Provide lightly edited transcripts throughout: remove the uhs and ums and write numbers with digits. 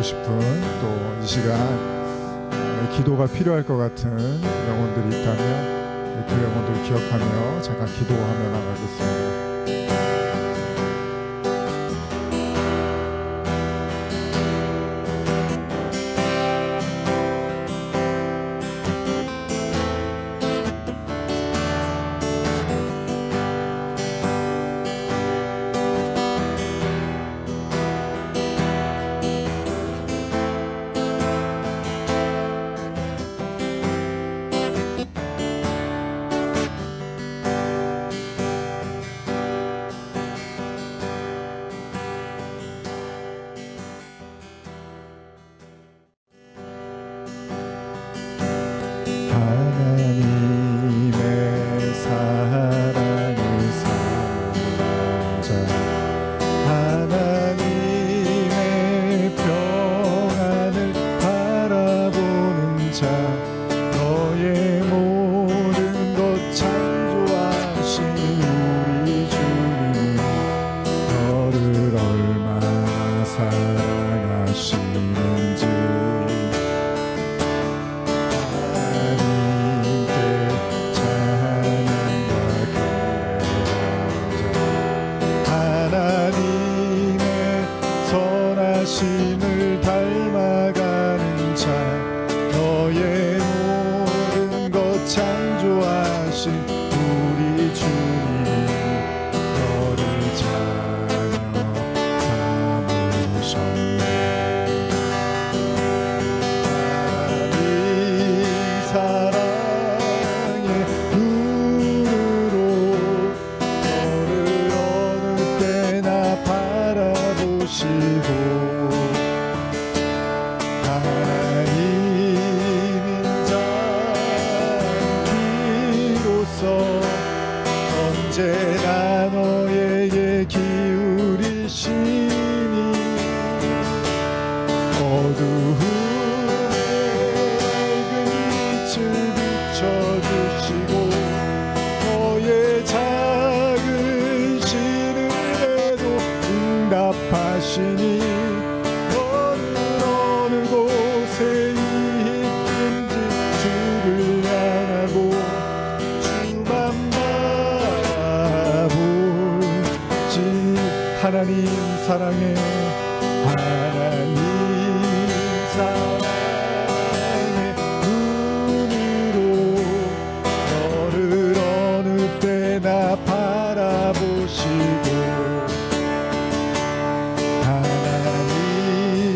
기도하고 싶은 또 이 시간 기도가 필요할 것 같은 영혼들이 있다면 그 영혼들을 기억하며 잠깐 기도하며 나가겠습니다. 하심을 닮아가는 자 너의 모든 것 창조하신 우리 주님 너를 자녀 삼으셨네. 하나님 사랑의 눈으로 너를 어느 때나 바라보시고 언제나 너에게 기울이시니 어두움에 밝은 빛을 비춰주시고 너의 작은 신음에도 응답하시니 너는 어느 곳에 있든지 주를 향하고 하나님 사랑해 하나님 사랑의 눈으로 너를 어느 때나 바라보시고 하나님인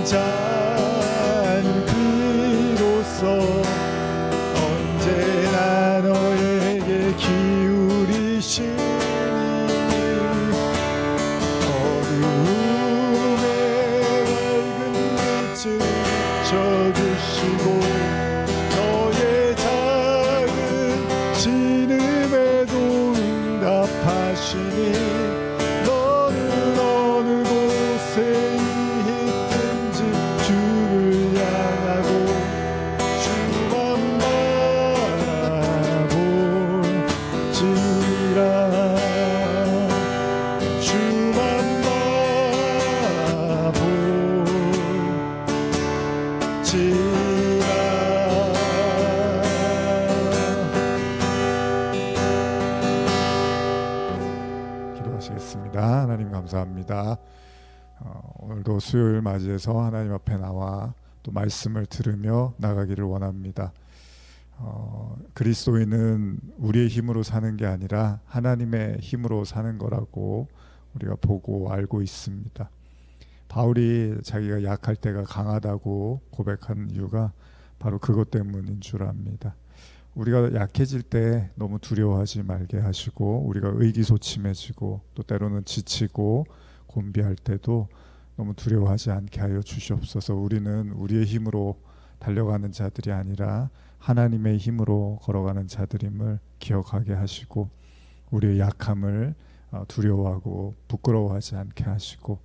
자는 비로소 언제나 너에게 기울이시니 쳐주시고 너의 작은 신음에도 응답하시니 너는 어느 곳에 있든지 주를 향하고 주만 바라볼지라 주만 기도하시겠습니다. 하나님 감사합니다. 오늘도 수요일 맞이해서 하나님 앞에 나와 또 말씀을 들으며 나가기를 원합니다. 그리스도인은 우리의 힘으로 사는 게 아니라 하나님의 힘으로 사는 거라고 우리가 보고 알고 있습니다. 바울이 자기가 약할 때가 강하다고 고백한 이유가 바로 그것 때문인 줄 압니다. 우리가 약해질 때 너무 두려워하지 말게 하시고 우리가 의기소침해지고 또 때로는 지치고 곤비할 때도 너무 두려워하지 않게 하여 주시옵소서. 우리는 우리의 힘으로 달려가는 자들이 아니라 하나님의 힘으로 걸어가는 자들임을 기억하게 하시고 우리의 약함을 두려워하고 부끄러워하지 않게 하시고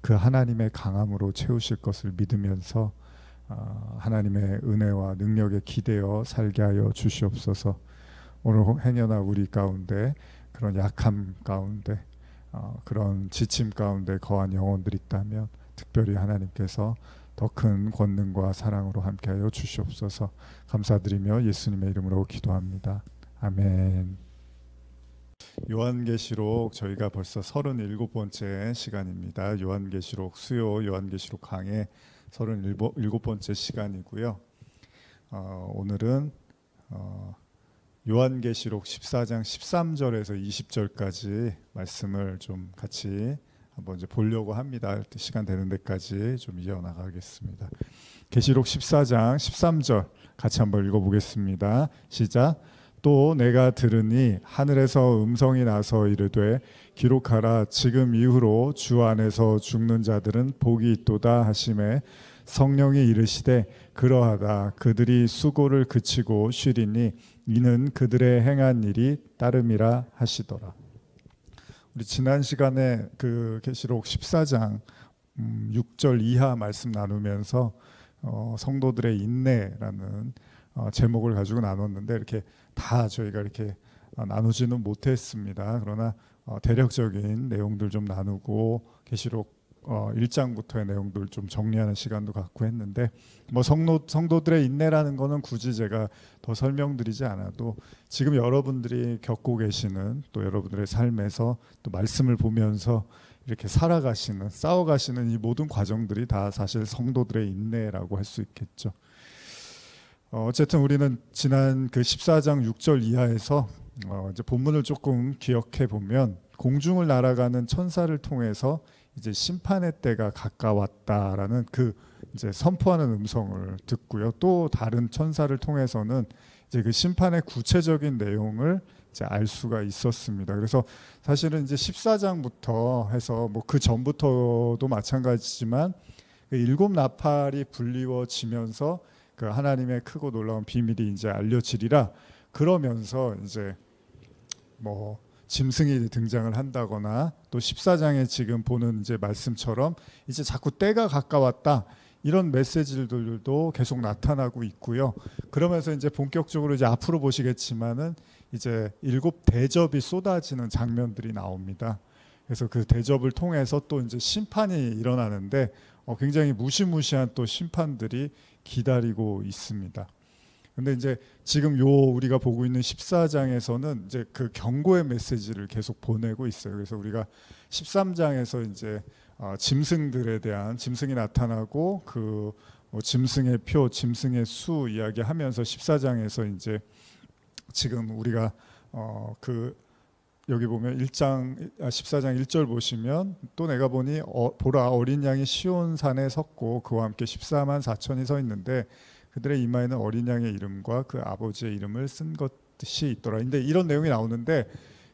그 하나님의 강함으로 채우실 것을 믿으면서 하나님의 은혜와 능력에 기대어 살게 하여 주시옵소서. 오늘 행여나 우리 가운데 그런 약함 가운데 그런 지침 가운데 거한 영혼들이 있다면 특별히 하나님께서 더 큰 권능과 사랑으로 함께하여 주시옵소서. 감사드리며 예수님의 이름으로 기도합니다. 아멘. 요한계시록 저희가 벌써 37번째 시간입니다. 요한계시록 수요 요한계시록 강의 37번째 시간이고요. 오늘은 요한계시록 14장 13절에서 20절까지 말씀을 좀 같이 한번 이제 보려고 합니다. 시간 되는 데까지 좀 이어나가겠습니다. 계시록 14장 13절 같이 한번 읽어보겠습니다. 시작. 또 내가 들으니 하늘에서 음성이 나서 이르되 기록하라. 지금 이후로 주 안에서 죽는 자들은 복이 있도다 하시매 성령이 이르시되 그러하다. 그들이 수고를 그치고 쉬리니 이는 그들의 행한 일이 따름이라 하시더라. 우리 지난 시간에 그 계시록 14장 6절 이하 말씀 나누면서 성도들의 인내라는 제목을 가지고 나눴는데 이렇게 다 저희가 이렇게 나누지는 못했습니다. 그러나 대략적인 내용들 좀 나누고 계시록 1장부터의 내용들 좀 정리하는 시간도 갖고 했는데 뭐 성도들의 인내라는 거는 굳이 제가 더 설명드리지 않아도 지금 여러분들이 겪고 계시는 또 여러분들의 삶에서 또 말씀을 보면서 이렇게 살아가시는 싸워가시는 이 모든 과정들이 다 사실 성도들의 인내라고 할 수 있겠죠. 어쨌든 우리는 지난 그 14장 6절 이하에서 이제 본문을 조금 기억해 보면 공중을 날아가는 천사를 통해서 이제 심판의 때가 가까웠다라는 그 이제 선포하는 음성을 듣고요. 또 다른 천사를 통해서는 이제 그 심판의 구체적인 내용을 이제 알 수가 있었습니다. 그래서 사실은 이제 14장부터 해서 뭐 그 전부터도 마찬가지지만 그 일곱 나팔이 불리워지면서 그 하나님의 크고 놀라운 비밀이 이제 알려지리라. 그러면서 이제 뭐 짐승이 등장을 한다거나 또 14장에 지금 보는 이제 말씀처럼 이제 자꾸 때가 가까웠다 이런 메시지들도 계속 나타나고 있고요. 그러면서 이제 본격적으로 이제 앞으로 보시겠지만은 이제 일곱 대접이 쏟아지는 장면들이 나옵니다. 그래서 그 대접을 통해서 또 이제 심판이 일어나는데 굉장히 무시무시한 또 심판들이 기다리고 있습니다. 근데 이제 지금 우리가 보고 있는 14장에서는 이제 그 경고의 메시지를 계속 보내고 있어요. 그래서 우리가 13장에서 이제 짐승들에 대한 짐승이 나타나고 그 짐승의 표, 짐승의 수 이야기하면서 14장에서 이제 지금 우리가 그 여기 보면 14장 1절 보시면 또 내가 보니 보라 어린 양이 시온 산에 섰고 그와 함께 14만 4천이 서 있는데 그들의 이마에는 어린 양의 이름과 그 아버지의 이름을 쓴 것이 있더라. 근데 이런 내용이 나오는데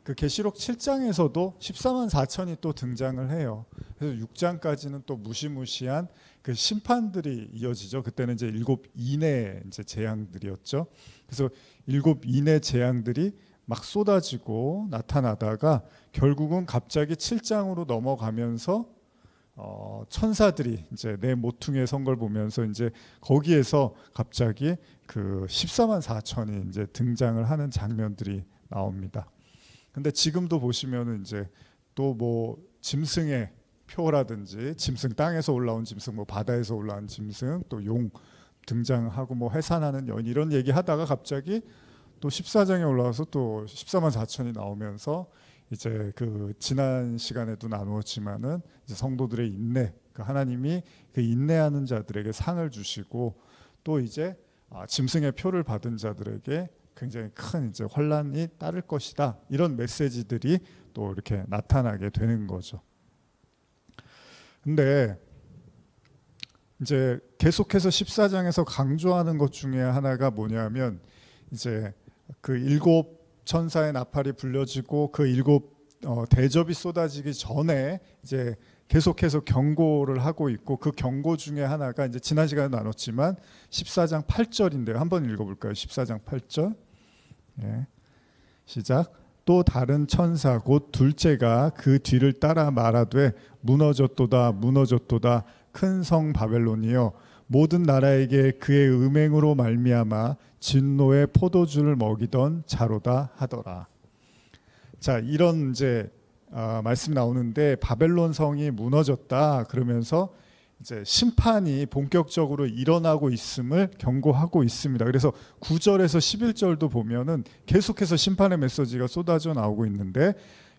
그 계시록 7장에서도 14만 4천이 또 등장을 해요. 그래서 6장까지는 또 무시무시한 그 심판들이 이어지죠. 그때는 이제 일곱 인의 이제 재앙들이었죠. 그래서 일곱 인의 재앙들이 막 쏟아지고 나타나다가 결국은 갑자기 7장으로 넘어가면서 천사들이 이제 내 모퉁이에 선 걸 보면서 이제 거기에서 갑자기 그 14만 4천이 이제 등장을 하는 장면들이 나옵니다. 근데 지금도 보시면은 이제 또 뭐 짐승의 표라든지 짐승 땅에서 올라온 짐승, 뭐 바다에서 올라온 짐승, 또 용 등장하고 뭐 해산하는 여인 이런 얘기하다가 갑자기 또 14장에 올라와서 또 14만 4천이 나오면서 이제 그 지난 시간에도 나누었지만은 이제 성도들의 인내, 그 하나님이 그 인내하는 자들에게 상을 주시고 또 이제 짐승의 표를 받은 자들에게 굉장히 큰 이제 환란이 따를 것이다. 이런 메시지들이 또 이렇게 나타나게 되는 거죠. 근데 이제 계속해서 14장에서 강조하는 것 중에 하나가 뭐냐면 이제 그 일곱 천사의 나팔이 불려지고 그 일곱 대접이 쏟아지기 전에 이제 계속해서 경고를 하고 있고 그 경고 중에 하나가 이제 지난 시간에 나눴지만 14장 8절인데요. 한번 읽어볼까요? 14장 8절. 예. 시작. 또 다른 천사 곧 둘째가 그 뒤를 따라 말하되 무너졌도다 무너졌도다 큰 성 바벨론이여 모든 나라에게 그의 음행으로 말미암아 진노의 포도주를 먹이던 자로다 하더라. 자, 이런 이제 말씀 나오는데 바벨론 성이 무너졌다 그러면서 이제 심판이 본격적으로 일어나고 있음을 경고하고 있습니다. 그래서 9절에서 11절도 보면은 계속해서 심판의 메시지가 쏟아져 나오고 있는데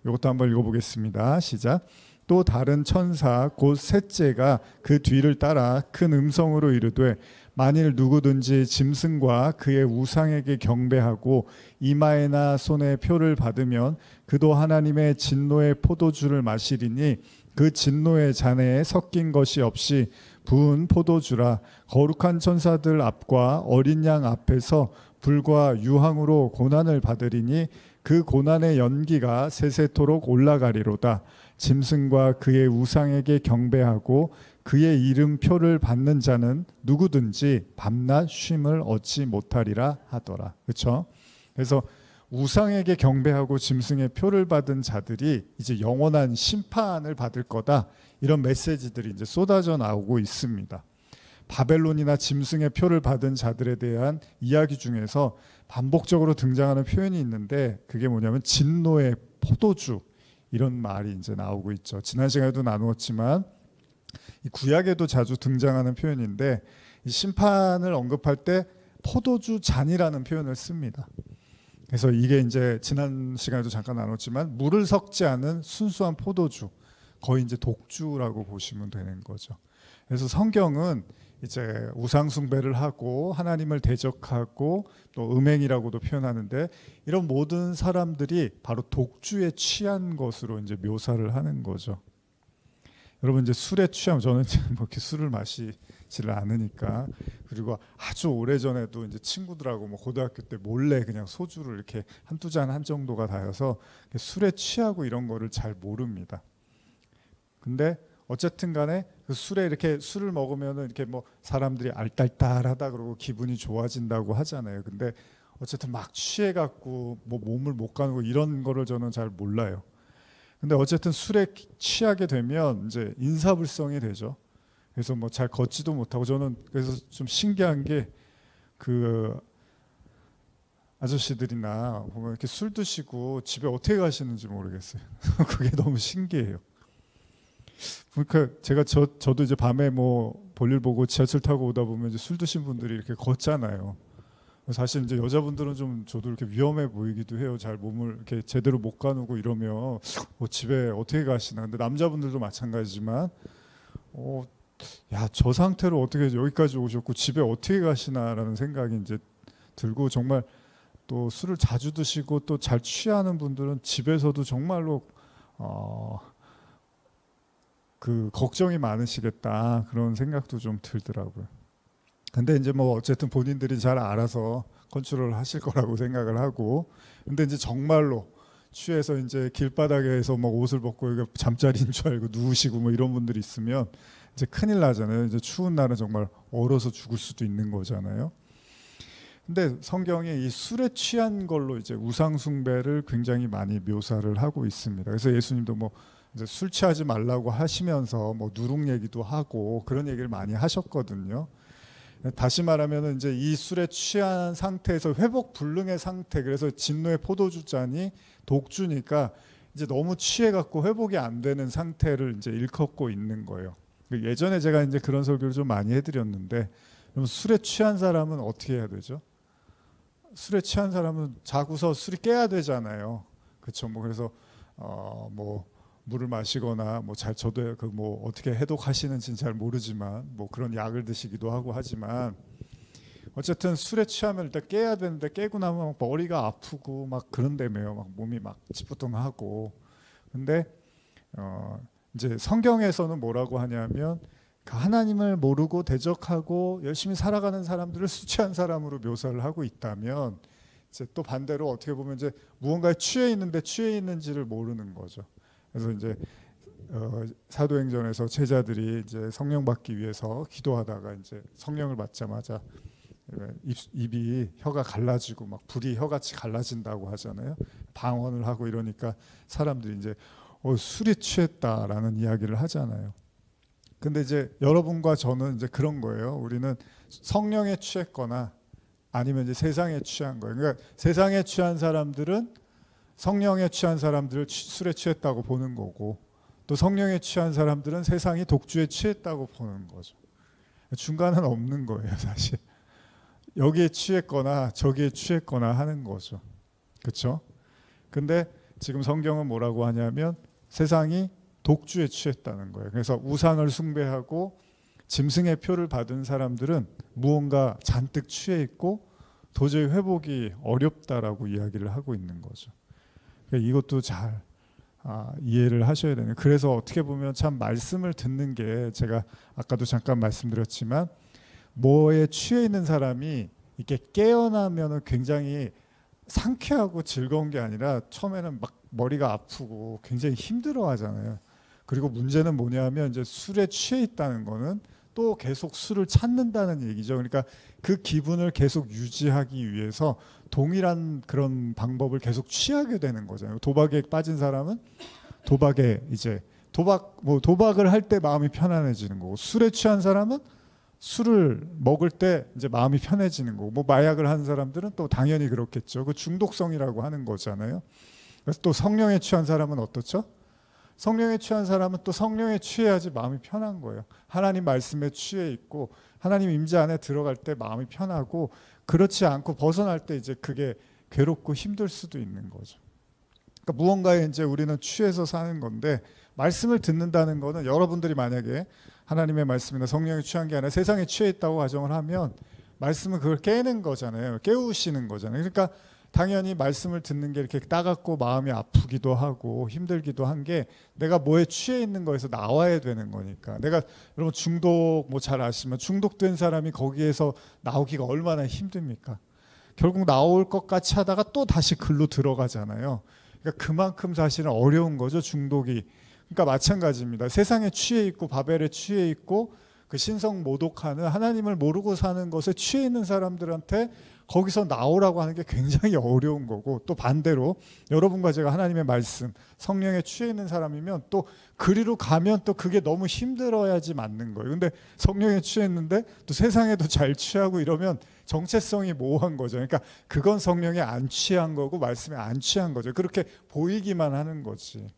이것도 한번 읽어보겠습니다. 시작. 또 다른 천사 곧 셋째가 그 뒤를 따라 큰 음성으로 이르되 만일 누구든지 짐승과 그의 우상에게 경배하고 이마에나 손에 표를 받으면 그도 하나님의 진노의 포도주를 마시리니 그 진노의 잔에 섞인 것이 없이 부은 포도주라. 거룩한 천사들 앞과 어린 양 앞에서 불과 유황으로 고난을 받으리니 그 고난의 연기가 세세토록 올라가리로다. 짐승과 그의 우상에게 경배하고 그의 이름 표를 받는 자는 누구든지 밤낮 쉼을 얻지 못하리라 하더라. 그렇죠? 그래서 우상에게 경배하고 짐승의 표를 받은 자들이 이제 영원한 심판을 받을 거다. 이런 메시지들이 이제 쏟아져 나오고 있습니다. 바벨론이나 짐승의 표를 받은 자들에 대한 이야기 중에서 반복적으로 등장하는 표현이 있는데 그게 뭐냐면 진노의 포도주 이런 말이 이제 나오고 있죠. 지난 시간에도 나누었지만 이 구약에도 자주 등장하는 표현인데 이 심판을 언급할 때 포도주 잔이라는 표현을 씁니다. 그래서 이게 이제 지난 시간에도 잠깐 나눴지만 물을 섞지 않은 순수한 포도주, 거의 이제 독주라고 보시면 되는 거죠. 그래서 성경은 이제 우상 숭배를 하고 하나님을 대적하고 또 음행이라고도 표현하는데 이런 모든 사람들이 바로 독주에 취한 것으로 이제 묘사를 하는 거죠. 여러분 이제 술에 취하면 저는 뭐 이렇게 술을 마시지를 않으니까 그리고 아주 오래 전에도 이제 친구들하고 뭐 고등학교 때 몰래 그냥 소주를 이렇게 한두 잔 한 정도가 다여서 술에 취하고 이런 거를 잘 모릅니다. 근데 어쨌든 간에 그 술에 이렇게 술을 먹으면은 이렇게 뭐 사람들이 알딸딸하다 그러고 기분이 좋아진다고 하잖아요. 근데 어쨌든 막 취해 갖고 뭐 몸을 못 가누고 이런 거를 저는 잘 몰라요. 근데 어쨌든 술에 취하게 되면 이제 인사불성이 되죠. 그래서 뭐 잘 걷지도 못하고 저는 그래서 좀 신기한 게 그 아저씨들이나 보면 이렇게 술 드시고 집에 어떻게 가시는지 모르겠어요. 그게 너무 신기해요. 그러니까 제가 저도 이제 밤에 뭐 볼일 보고 지하철 타고 오다 보면 이제 술 드신 분들이 이렇게 걷잖아요. 사실 이제 여자분들은 좀 저도 이렇게 위험해 보이기도 해요. 잘 몸을 이렇게 제대로 못 가누고 이러면 집에 어떻게 가시나. 근데 남자분들도 마찬가지지만 야, 저 상태로 어떻게 여기까지 오셨고 집에 어떻게 가시나라는 생각이 이제 들고 정말 또 술을 자주 드시고 또 잘 취하는 분들은 집에서도 정말로 그 걱정이 많으시겠다 그런 생각도 좀 들더라고요. 근데 이제 뭐 어쨌든 본인들이 잘 알아서 컨트롤 하실 거라고 생각을 하고 근데 이제 정말로 취해서 이제 길바닥에서 막 옷을 벗고 이게 잠자리인 줄 알고 누우시고 뭐 이런 분들이 있으면 이제 큰일 나잖아요. 이제 추운 날은 정말 얼어서 죽을 수도 있는 거잖아요. 근데 성경이 이 술에 취한 걸로 이제 우상 숭배를 굉장히 많이 묘사를 하고 있습니다. 그래서 예수님도 뭐 이제 술 취하지 말라고 하시면서 뭐 누룩 얘기도 하고 그런 얘기를 많이 하셨거든요. 다시 말하면 이제 이 술에 취한 상태에서 회복 불능의 상태, 그래서 진노의 포도주 잔이 독주니까 이제 너무 취해갖고 회복이 안 되는 상태를 이제 일컫고 있는 거예요. 예전에 제가 이제 그런 설교를 좀 많이 해드렸는데, 그럼 술에 취한 사람은 어떻게 해야 되죠? 술에 취한 사람은 자고서 술이 깨야 되잖아요. 그렇죠? 뭐 그래서 뭐 물을 마시거나 뭐 잘 저도 그 뭐 어떻게 해독하시는지는 잘 모르지만 뭐 그런 약을 드시기도 하고 하지만 어쨌든 술에 취하면 일단 깨야 되는데 깨고 나면 막 머리가 아프고 막 그런다며요. 막 몸이 막 찌뿌둥하고. 근데 이제 성경에서는 뭐라고 하냐면 하나님을 모르고 대적하고 열심히 살아가는 사람들을 술 취한 사람으로 묘사를 하고 있다면 이제 또 반대로 어떻게 보면 이제 무언가에 취해 있는데 취해 있는지를 모르는 거죠. 그래서 이제 사도행전에서 제자들이 이제 성령 받기 위해서 기도하다가 이제 성령을 받자마자 입이 혀가 갈라지고 막 불이 혀같이 갈라진다고 하잖아요. 방언을 하고 이러니까 사람들이 이제 술이 취했다라는 이야기를 하잖아요. 근데 이제 여러분과 저는 이제 그런 거예요. 우리는 성령에 취했거나 아니면 이제 세상에 취한 거예요. 그러니까 세상에 취한 사람들은 성령에 취한 사람들을 술에 취했다고 보는 거고, 또 성령에 취한 사람들은 세상이 독주에 취했다고 보는 거죠. 중간은 없는 거예요, 사실. 여기에 취했거나 저기에 취했거나 하는 거죠. 그렇죠? 근데 지금 성경은 뭐라고 하냐면 세상이 독주에 취했다는 거예요. 그래서 우상을 숭배하고 짐승의 표를 받은 사람들은 무언가 잔뜩 취해 있고 도저히 회복이 어렵다라고 이야기를 하고 있는 거죠. 그러니까 이것도 잘 이해를 하셔야 되는. 그래서 어떻게 보면 참 말씀을 듣는 게, 제가 아까도 잠깐 말씀드렸지만 뭐에 취해 있는 사람이 이렇게 깨어나면은 굉장히 상쾌하고 즐거운 게 아니라 처음에는 막 머리가 아프고 굉장히 힘들어 하잖아요. 그리고 문제는 뭐냐면 이제 술에 취해 있다는 거는 또 계속 술을 찾는다는 얘기죠. 그러니까 그 기분을 계속 유지하기 위해서 동일한 그런 방법을 계속 취하게 되는 거잖아요. 도박에 빠진 사람은 도박을 할 때 마음이 편안해지는 거고, 술에 취한 사람은 술을 먹을 때 이제 마음이 편해지는 거고, 뭐 마약을 하는 사람들은 또 당연히 그렇겠죠. 그 중독성이라고 하는 거잖아요. 그래서 또 성령에 취한 사람은 어떻죠? 성령에 취한 사람은 또 성령에 취해야지 마음이 편한 거예요. 하나님 말씀에 취해 있고 하나님 임재 안에 들어갈 때 마음이 편하고, 그렇지 않고 벗어날 때 이제 그게 괴롭고 힘들 수도 있는 거죠. 그러니까 무언가에 이제 우리는 취해서 사는 건데, 말씀을 듣는다는 거는 여러분들이 만약에 하나님의 말씀이나 성령에 취한 게 아니라 세상에 취해 있다고 가정을 하면 말씀은 그걸 깨는 거잖아요. 깨우시는 거잖아요. 그러니까 당연히 말씀을 듣는 게 이렇게 따갑고 마음이 아프기도 하고 힘들기도 한 게, 내가 뭐에 취해 있는 거에서 나와야 되는 거니까. 내가 여러분 중독 뭐 잘 아시면 중독된 사람이 거기에서 나오기가 얼마나 힘듭니까? 결국 나올 것 같이 하다가 또 다시 글로 들어가잖아요. 그러니까 그만큼 사실은 어려운 거죠, 중독이. 그러니까 마찬가지입니다. 세상에 취해 있고 바벨에 취해 있고 그 신성 모독하는 하나님을 모르고 사는 것에 취해 있는 사람들한테 거기서 나오라고 하는 게 굉장히 어려운 거고, 또 반대로 여러분과 제가 하나님의 말씀, 성령에 취해 있는 사람이면 또 그리로 가면 또 그게 너무 힘들어야지 맞는 거예요. 근데 성령에 취했는데 또 세상에도 잘 취하고 이러면 정체성이 모호한 거죠. 그러니까 그건 성령에 안 취한 거고 말씀에 안 취한 거죠. 그렇게 보이기만 하는 거지.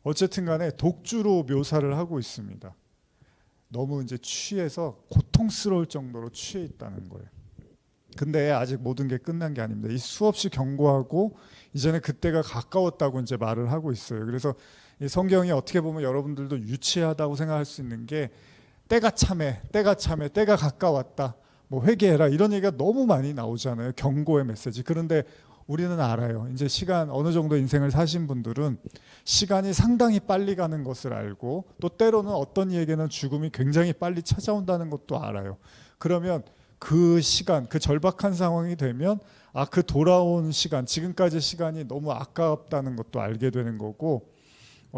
어쨌든 간에 독주로 묘사를 하고 있습니다. 너무 이제 취해서 고통스러울 정도로 취해 있다는 거예요. 근데 아직 모든 게 끝난 게 아닙니다. 이 수없이 경고하고 이제는 그때가 가까웠다고 이제 말을 하고 있어요. 그래서 이 성경이 어떻게 보면 여러분들도 유치하다고 생각할 수 있는 게, 때가 참해, 때가 가까웠다, 뭐 회개해라, 이런 얘기가 너무 많이 나오잖아요. 경고의 메시지. 그런데 우리는 알아요. 이제 시간, 어느 정도 인생을 사신 분들은 시간이 상당히 빨리 가는 것을 알고, 또 때로는 어떤 이에게는 죽음이 굉장히 빨리 찾아온다는 것도 알아요. 그러면 그 시간, 그 절박한 상황이 되면 그 돌아온 시간, 지금까지 시간이 너무 아깝다는 것도 알게 되는 거고,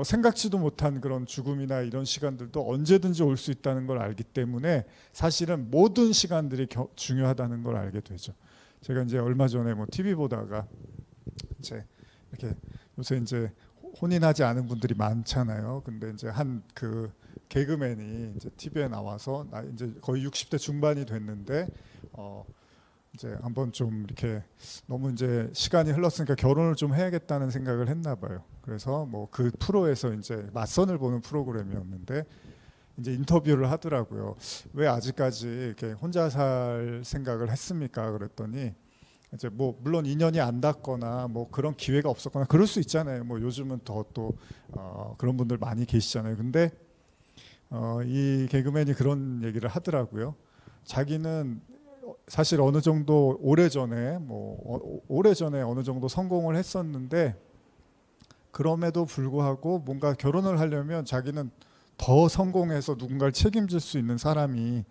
생각지도 못한 그런 죽음이나 이런 시간들도 언제든지 올 수 있다는 걸 알기 때문에 사실은 모든 시간들이 중요하다는 걸 알게 되죠. 제가 이제 얼마 전에 뭐 TV 보다가 이제 이렇게 요새 이제 혼인하지 않은 분들이 많잖아요. 근데 이제 한 그 개그맨이 이제 TV에 나와서 나 이제 거의 60대 중반이 됐는데 이제 한번 좀 이렇게 너무 이제 시간이 흘렀으니까 결혼을 좀 해야겠다는 생각을 했나 봐요. 그래서 뭐 그 프로에서 이제 맞선을 보는 프로그램이었는데 이제 인터뷰를 하더라고요. 왜 아직까지 이렇게 혼자 살 생각을 했습니까? 그랬더니 이제 뭐 물론 인연이 안 닿거나 뭐 그런 기회가 없었거나 그럴 수 있잖아요. 뭐 요즘은 더 또 그런 분들 많이 계시잖아요. 근데 이 개그맨이 그런 얘기를 하더라고요. 자기는 사실 어느 정도 오래전에 어느 정도 성공을 했었는데, 그럼에도 불구하고 뭔가 결혼을 하려면 자기는 더 성공해서 누군가를 책임질 수 있는 사람이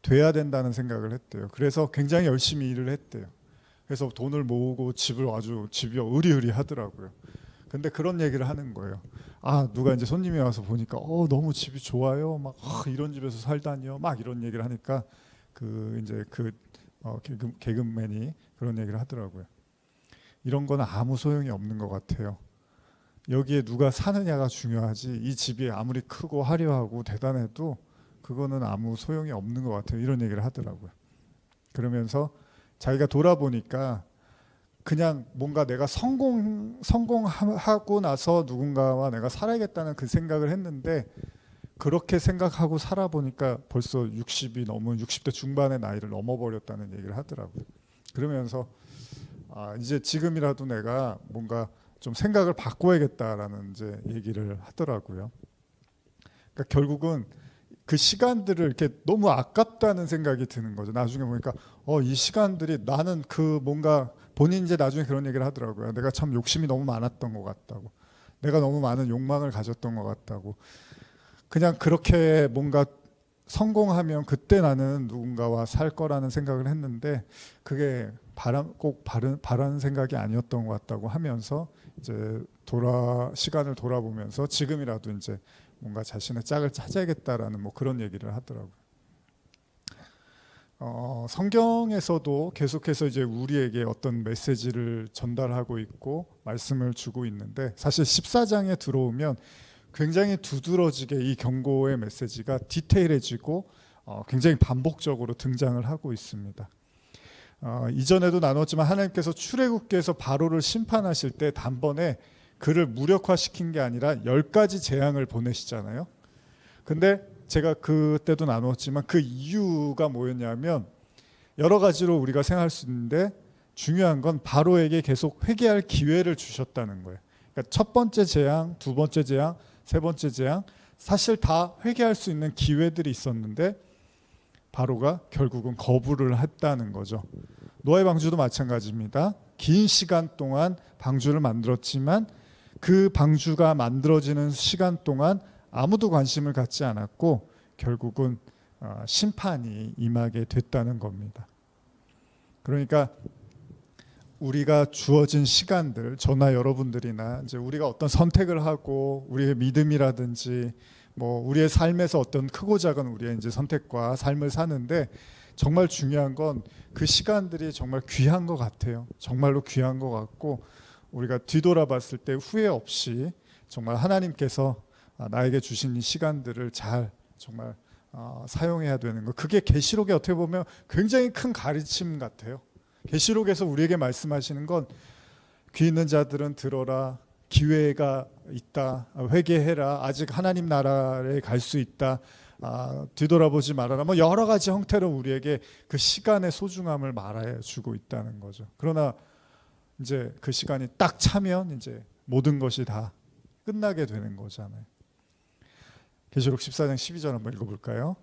돼야 된다는 생각을 했대요. 그래서 굉장히 열심히 일을 했대요. 그래서 돈을 모으고 집이 으리으리 하더라고요. 근데 그런 얘기를 하는 거예요. 누가 이제 손님이 와서 보니까 너무 집이 좋아요. 막 이런 집에서 살다니요. 막 이런 얘기를 하니까 개그맨이 그런 얘기를 하더라고요. 이런 건 아무 소용이 없는 것 같아요. 여기에 누가 사느냐가 중요하지, 이 집이 아무리 크고 화려하고 대단해도 그거는 아무 소용이 없는 것 같아요. 이런 얘기를 하더라고요. 그러면서 자기가 돌아보니까 그냥 뭔가 내가 성공하고 나서 누군가와 내가 살아야겠다는 그 생각을 했는데, 그렇게 생각하고 살아보니까 벌써 60이 넘은 60대 중반의 나이를 넘어버렸다는 얘기를 하더라고요. 그러면서 이제 지금이라도 내가 뭔가 좀 생각을 바꿔야겠다라는 이제 얘기를 하더라고요. 그러니까 결국은 그 시간들을 이렇게 너무 아깝다는 생각이 드는 거죠. 나중에 보니까 이 시간들이, 나는 그 뭔가 본인 이제 나중에 그런 얘기를 하더라고요. 내가 참 욕심이 너무 많았던 것 같다고, 내가 너무 많은 욕망을 가졌던 것 같다고. 그냥 그렇게 뭔가 성공하면 그때 나는 누군가와 살 거라는 생각을 했는데, 그게 꼭 바라는 생각이 아니었던 것 같다고 하면서 이제 시간을 돌아보면서 지금이라도 이제 뭔가 자신의 짝을 찾아야겠다라는 뭐 그런 얘기를 하더라고요. 성경에서도 계속해서 이제 우리에게 어떤 메시지를 전달하고 있고 말씀을 주고 있는데, 사실 14장에 들어오면 굉장히 두드러지게 이 경고의 메시지가 디테일해지고 굉장히 반복적으로 등장을 하고 있습니다. 이전에도 나눴지만 하나님께서 출애굽기에서 바로를 심판하실 때 단번에 그를 무력화시킨 게 아니라 10가지 재앙을 보내시잖아요. 근데 제가 그때도 나눴지만 그 이유가 뭐였냐면, 여러 가지로 우리가 생각할 수 있는데 중요한 건 바로에게 계속 회개할 기회를 주셨다는 거예요. 그러니까 첫 번째 재앙, 두 번째 재앙, 세 번째 재앙, 사실 다 회개할 수 있는 기회들이 있었는데 바로가 결국은 거부를 했다는 거죠. 노아의 방주도 마찬가지입니다. 긴 시간 동안 방주를 만들었지만 그 방주가 만들어지는 시간 동안 아무도 관심을 갖지 않았고 결국은 심판이 임하게 됐다는 겁니다. 그러니까 우리가 주어진 시간들, 저나 여러분들이나 이제 우리가 어떤 선택을 하고 우리의 믿음이라든지 뭐 우리의 삶에서 어떤 크고 작은 우리의 이제 선택과 삶을 사는데, 정말 중요한 건 그 시간들이 정말 귀한 것 같아요. 정말로 귀한 것 같고, 우리가 뒤돌아봤을 때 후회 없이 정말 하나님께서 나에게 주신 이 시간들을 잘 정말 사용해야 되는 거. 그게 계시록에 어떻게 보면 굉장히 큰 가르침 같아요. 계시록에서 우리에게 말씀하시는 건, 귀 있는 자들은 들어라, 기회가 있다, 회개해라, 아직 하나님 나라에 갈 수 있다, 뒤돌아보지 말아라, 뭐 여러 가지 형태로 우리에게 그 시간의 소중함을 말해주고 있다는 거죠. 그러나 이제 그 시간이 딱 차면 이제 모든 것이 다 끝나게 되는 거잖아요. 계시록 14장 12절 한번 읽어볼까요?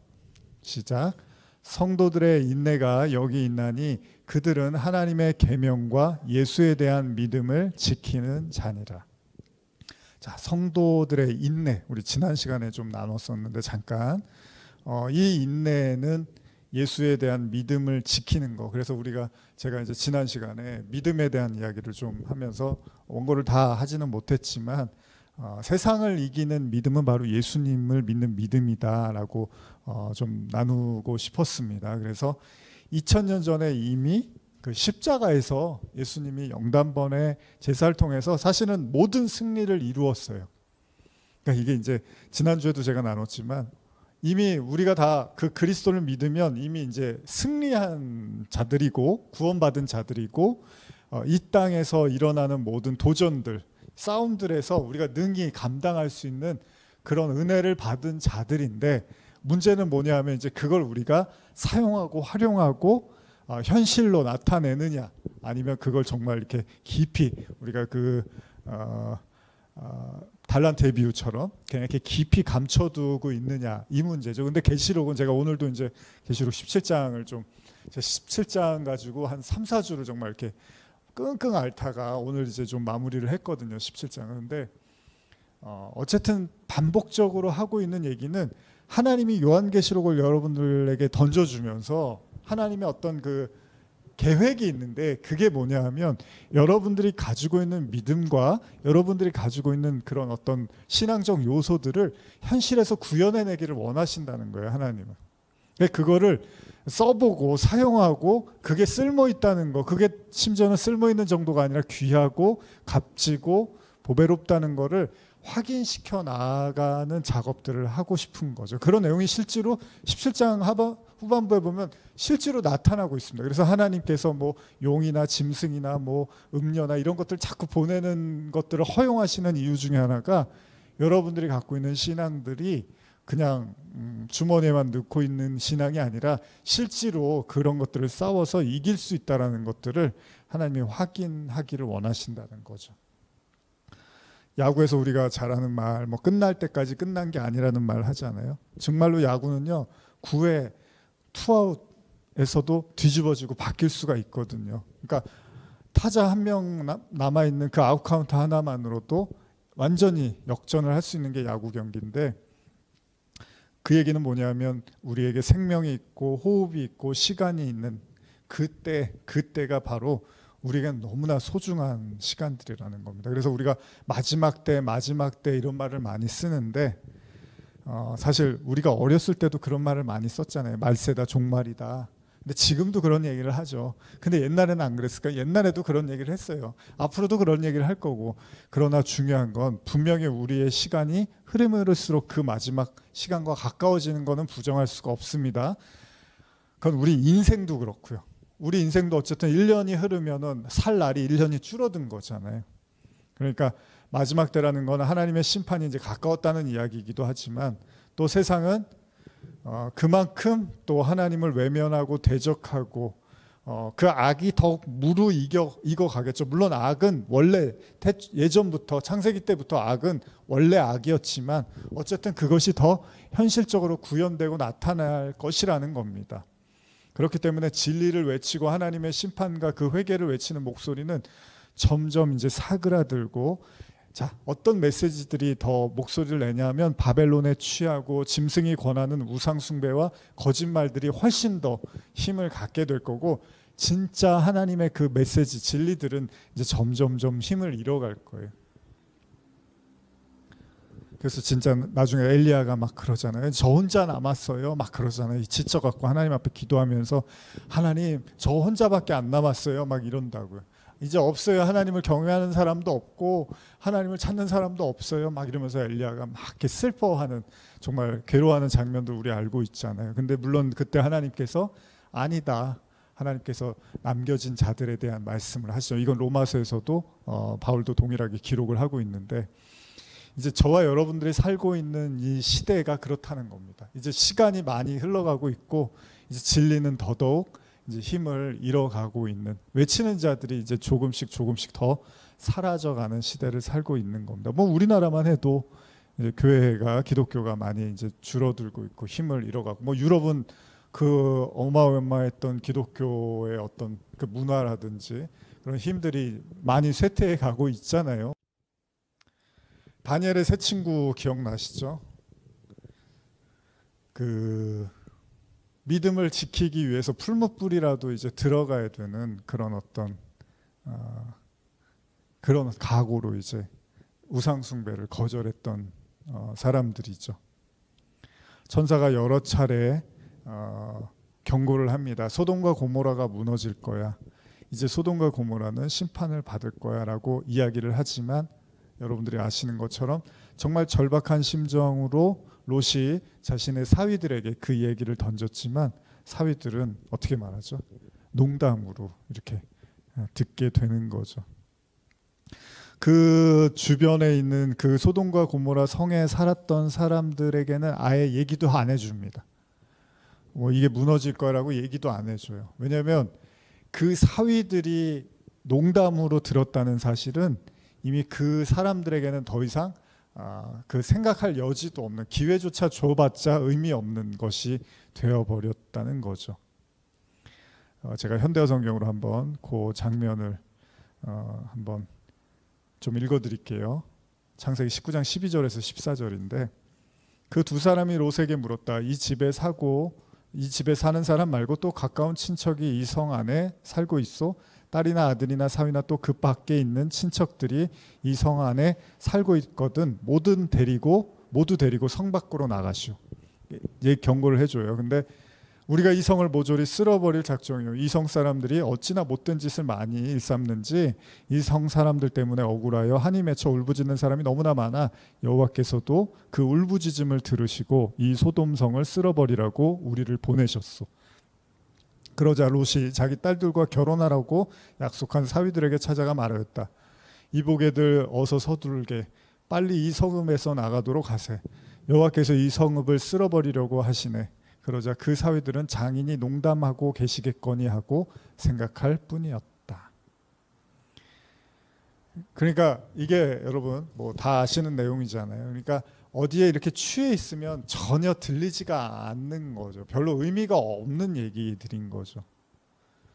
시작. 성도들의 인내가 여기 있나니 그들은 하나님의 계명과 예수에 대한 믿음을 지키는 자니라. 자, 성도들의 인내, 우리 지난 시간에 좀 나눴었는데 잠깐, 이 인내는 예수에 대한 믿음을 지키는 거. 그래서 제가 이제 지난 시간에 믿음에 대한 이야기를 좀 하면서 원고를 다 하지는 못했지만, 세상을 이기는 믿음은 바로 예수님을 믿는 믿음이다라고 좀 나누고 싶었습니다. 그래서 2000년 전에 이미 그 십자가에서 예수님이 영단번의 제사를 통해서 사실은 모든 승리를 이루었어요. 그러니까 이게 이제 지난주에도 제가 나눴지만, 이미 우리가 다 그 그리스도를 믿으면 이미 이제 승리한 자들이고 구원받은 자들이고, 이 땅에서 일어나는 모든 도전들, 싸움들에서 우리가 능히 감당할 수 있는 그런 은혜를 받은 자들인데, 문제는 뭐냐 하면 이제 그걸 우리가 사용하고 활용하고 현실로 나타내느냐, 아니면 그걸 정말 이렇게 깊이 우리가 달란트의 비유처럼 그냥 이렇게 깊이 감춰두고 있느냐, 이 문제죠. 근데 계시록은 제가 오늘도 이제 계시록 17장을 좀 17장 가지고 한 3, 4주를 정말 이렇게 끙끙 앓다가 오늘 이제 좀 마무리를 했거든요. 17장은. 근데 어쨌든 반복적으로 하고 있는 얘기는, 하나님이 요한계시록을 여러분들에게 던져주면서 하나님의 어떤 그 계획이 있는데, 그게 뭐냐 하면 여러분들이 가지고 있는 믿음과 여러분들이 가지고 있는 그런 어떤 신앙적 요소들을 현실에서 구현해내기를 원하신다는 거예요, 하나님은. 그거를 써보고 사용하고 그게 쓸모있다는 거, 그게 심지어는 쓸모있는 정도가 아니라 귀하고 값지고 보배롭다는 거를 확인시켜 나가는 작업들을 하고 싶은 거죠. 그런 내용이 실제로 17장 후반부에 보면 실제로 나타나고 있습니다. 그래서 하나님께서 뭐 용이나 짐승이나 뭐 음녀나 이런 것들 자꾸 보내는 것들을 허용하시는 이유 중에 하나가 여러분들이 갖고 있는 신앙들이 그냥 주머니에만 넣고 있는 신앙이 아니라 실제로 그런 것들을 싸워서 이길 수 있다는 것들을 하나님이 확인하기를 원하신다는 거죠. 야구에서 우리가 잘하는 말, 뭐 끝날 때까지 끝난 게 아니라는 말 하잖아요. 정말로 야구는요, 9회 투아웃에서도 뒤집어지고 바뀔 수가 있거든요. 그러니까 타자 한 명 남아 있는 그 아웃 카운트 하나만으로도 완전히 역전을 할 수 있는 게 야구 경기인데, 그 얘기는 뭐냐면 우리에게 생명이 있고 호흡이 있고 시간이 있는 그때가 바로 우리에게 너무나 소중한 시간들이라는 겁니다. 그래서 우리가 마지막 때 이런 말을 많이 쓰는데 사실 우리가 어렸을 때도 그런 말을 많이 썼잖아요. 말세다, 종말이다. 근데 지금도 그런 얘기를 하죠. 근데 옛날에는 안 그랬을까? 옛날에도 그런 얘기를 했어요. 앞으로도 그런 얘기를 할 거고. 그러나 중요한 건 분명히 우리의 시간이 흐를수록 그 마지막 시간과 가까워지는 것은 부정할 수가 없습니다. 그건 우리 인생도 그렇고요. 우리 인생도 어쨌든 1년이 흐르면은 살 날이 1년이 줄어든 거잖아요. 그러니까 마지막 때라는 건 하나님의 심판이 이제 가까웠다는 이야기이기도 하지만 또 세상은 그만큼 또 하나님을 외면하고 대적하고 그 악이 더욱 무르익어 가겠죠. 물론 악은 원래 예전부터 창세기 때부터 악은 원래 악이었지만 어쨌든 그것이 더 현실적으로 구현되고 나타날 것이라는 겁니다. 그렇기 때문에 진리를 외치고 하나님의 심판과 그 회개를 외치는 목소리는 점점 이제 사그라들고, 자, 어떤 메시지들이 더 목소리를 내냐면 바벨론에 취하고 짐승이 권하는 우상 숭배와 거짓말들이 훨씬 더 힘을 갖게 될 거고, 진짜 하나님의 그 메시지 진리들은 이제 점점점 힘을 잃어갈 거예요. 그래서 진짜 나중에 엘리야가 막 그러잖아요. 저 혼자 남았어요. 막 그러잖아요. 지쳐갖고 하나님 앞에 기도하면서 하나님 저 혼자밖에 안 남았어요. 막 이런다고요. 이제 없어요. 하나님을 경외하는 사람도 없고 하나님을 찾는 사람도 없어요. 막 이러면서 엘리야가 막 이렇게 슬퍼하는, 정말 괴로워하는 장면도 우리 알고 있잖아요. 근데 물론 그때 하나님께서 아니다. 하나님께서 남겨진 자들에 대한 말씀을 하시죠. 이건 로마서에서도 바울도 동일하게 기록을 하고 있는데, 이제 저와 여러분들이 살고 있는 이 시대가 그렇다는 겁니다. 이제 시간이 많이 흘러가고 있고 이제 진리는 더더욱 이제 힘을 잃어가고 있는, 외치는 자들이 이제 조금씩 더 사라져가는 시대를 살고 있는 겁니다. 뭐 우리나라만 해도 이제 교회가, 기독교가 많이 이제 줄어들고 있고 힘을 잃어가고, 뭐 유럽은 그 어마어마했던 기독교의 어떤 그 문화라든지 그런 힘들이 많이 쇠퇴해 가고 있잖아요. 다니엘의 새 친구 기억나시죠? 그 믿음을 지키기 위해서 풀무불이라도 이제 들어가야 되는 그런 어떤 그런 각오로 이제 우상 숭배를 거절했던 사람들이죠. 천사가 여러 차례 경고를 합니다. 소돔과 고모라가 무너질 거야. 이제 소돔과 고모라는 심판을 받을 거야라고 이야기를 하지만, 여러분들이 아시는 것처럼 정말 절박한 심정으로 롯이 자신의 사위들에게 그 얘기를 던졌지만 사위들은 어떻게 말하죠? 농담으로 이렇게 듣게 되는 거죠. 그 주변에 있는 그 소돔과 고모라 성에 살았던 사람들에게는 아예 얘기도 안 해줍니다. 뭐 이게 무너질 거라고 얘기도 안 해줘요. 왜냐하면 그 사위들이 농담으로 들었다는 사실은 이미 그 사람들에게는 더 이상 그 생각할 여지도 없는, 기회조차 줘봤자 의미 없는 것이 되어버렸다는 거죠. 제가 현대어 성경으로 한번 그 장면을 한번 좀 읽어드릴게요. 창세기 19장 12절에서 14절인데, 그 두 사람이 롯에게 물었다. 이 집에 사는 사람 말고 또 가까운 친척이 이 성 안에 살고 있어? 딸이나 아들이나 사위나 또 그 밖에 있는 친척들이 이 성 안에 살고 있거든 모두 데리고 성 밖으로 나가시오. 경고를 해줘요. 근데 우리가 이 성을 모조리 쓸어버릴 작정이요. 이 성 사람들이 어찌나 못된 짓을 많이 일삼는지 이 성 사람들 때문에 억울하여 한이 맺혀 울부짖는 사람이 너무나 많아 여호와께서도 그 울부짖음을 들으시고 이 소돔성을 쓸어버리라고 우리를 보내셨소. 그러자 롯이 자기 딸들과 결혼하라고 약속한 사위들에게 찾아가 말하였다. 이보게들 어서 서두르게 빨리 이 성읍에서 나가도록 하세. 여호와께서 이 성읍을 쓸어버리려고 하시네. 그러자 그 사위들은 장인이 농담하고 계시겠거니 하고 생각할 뿐이었다. 그러니까 이게 여러분 뭐 다 아시는 내용이잖아요. 그러니까 어디에 이렇게 취해 있으면 전혀 들리지가 않는 거죠. 별로 의미가 없는 얘기들인 거죠.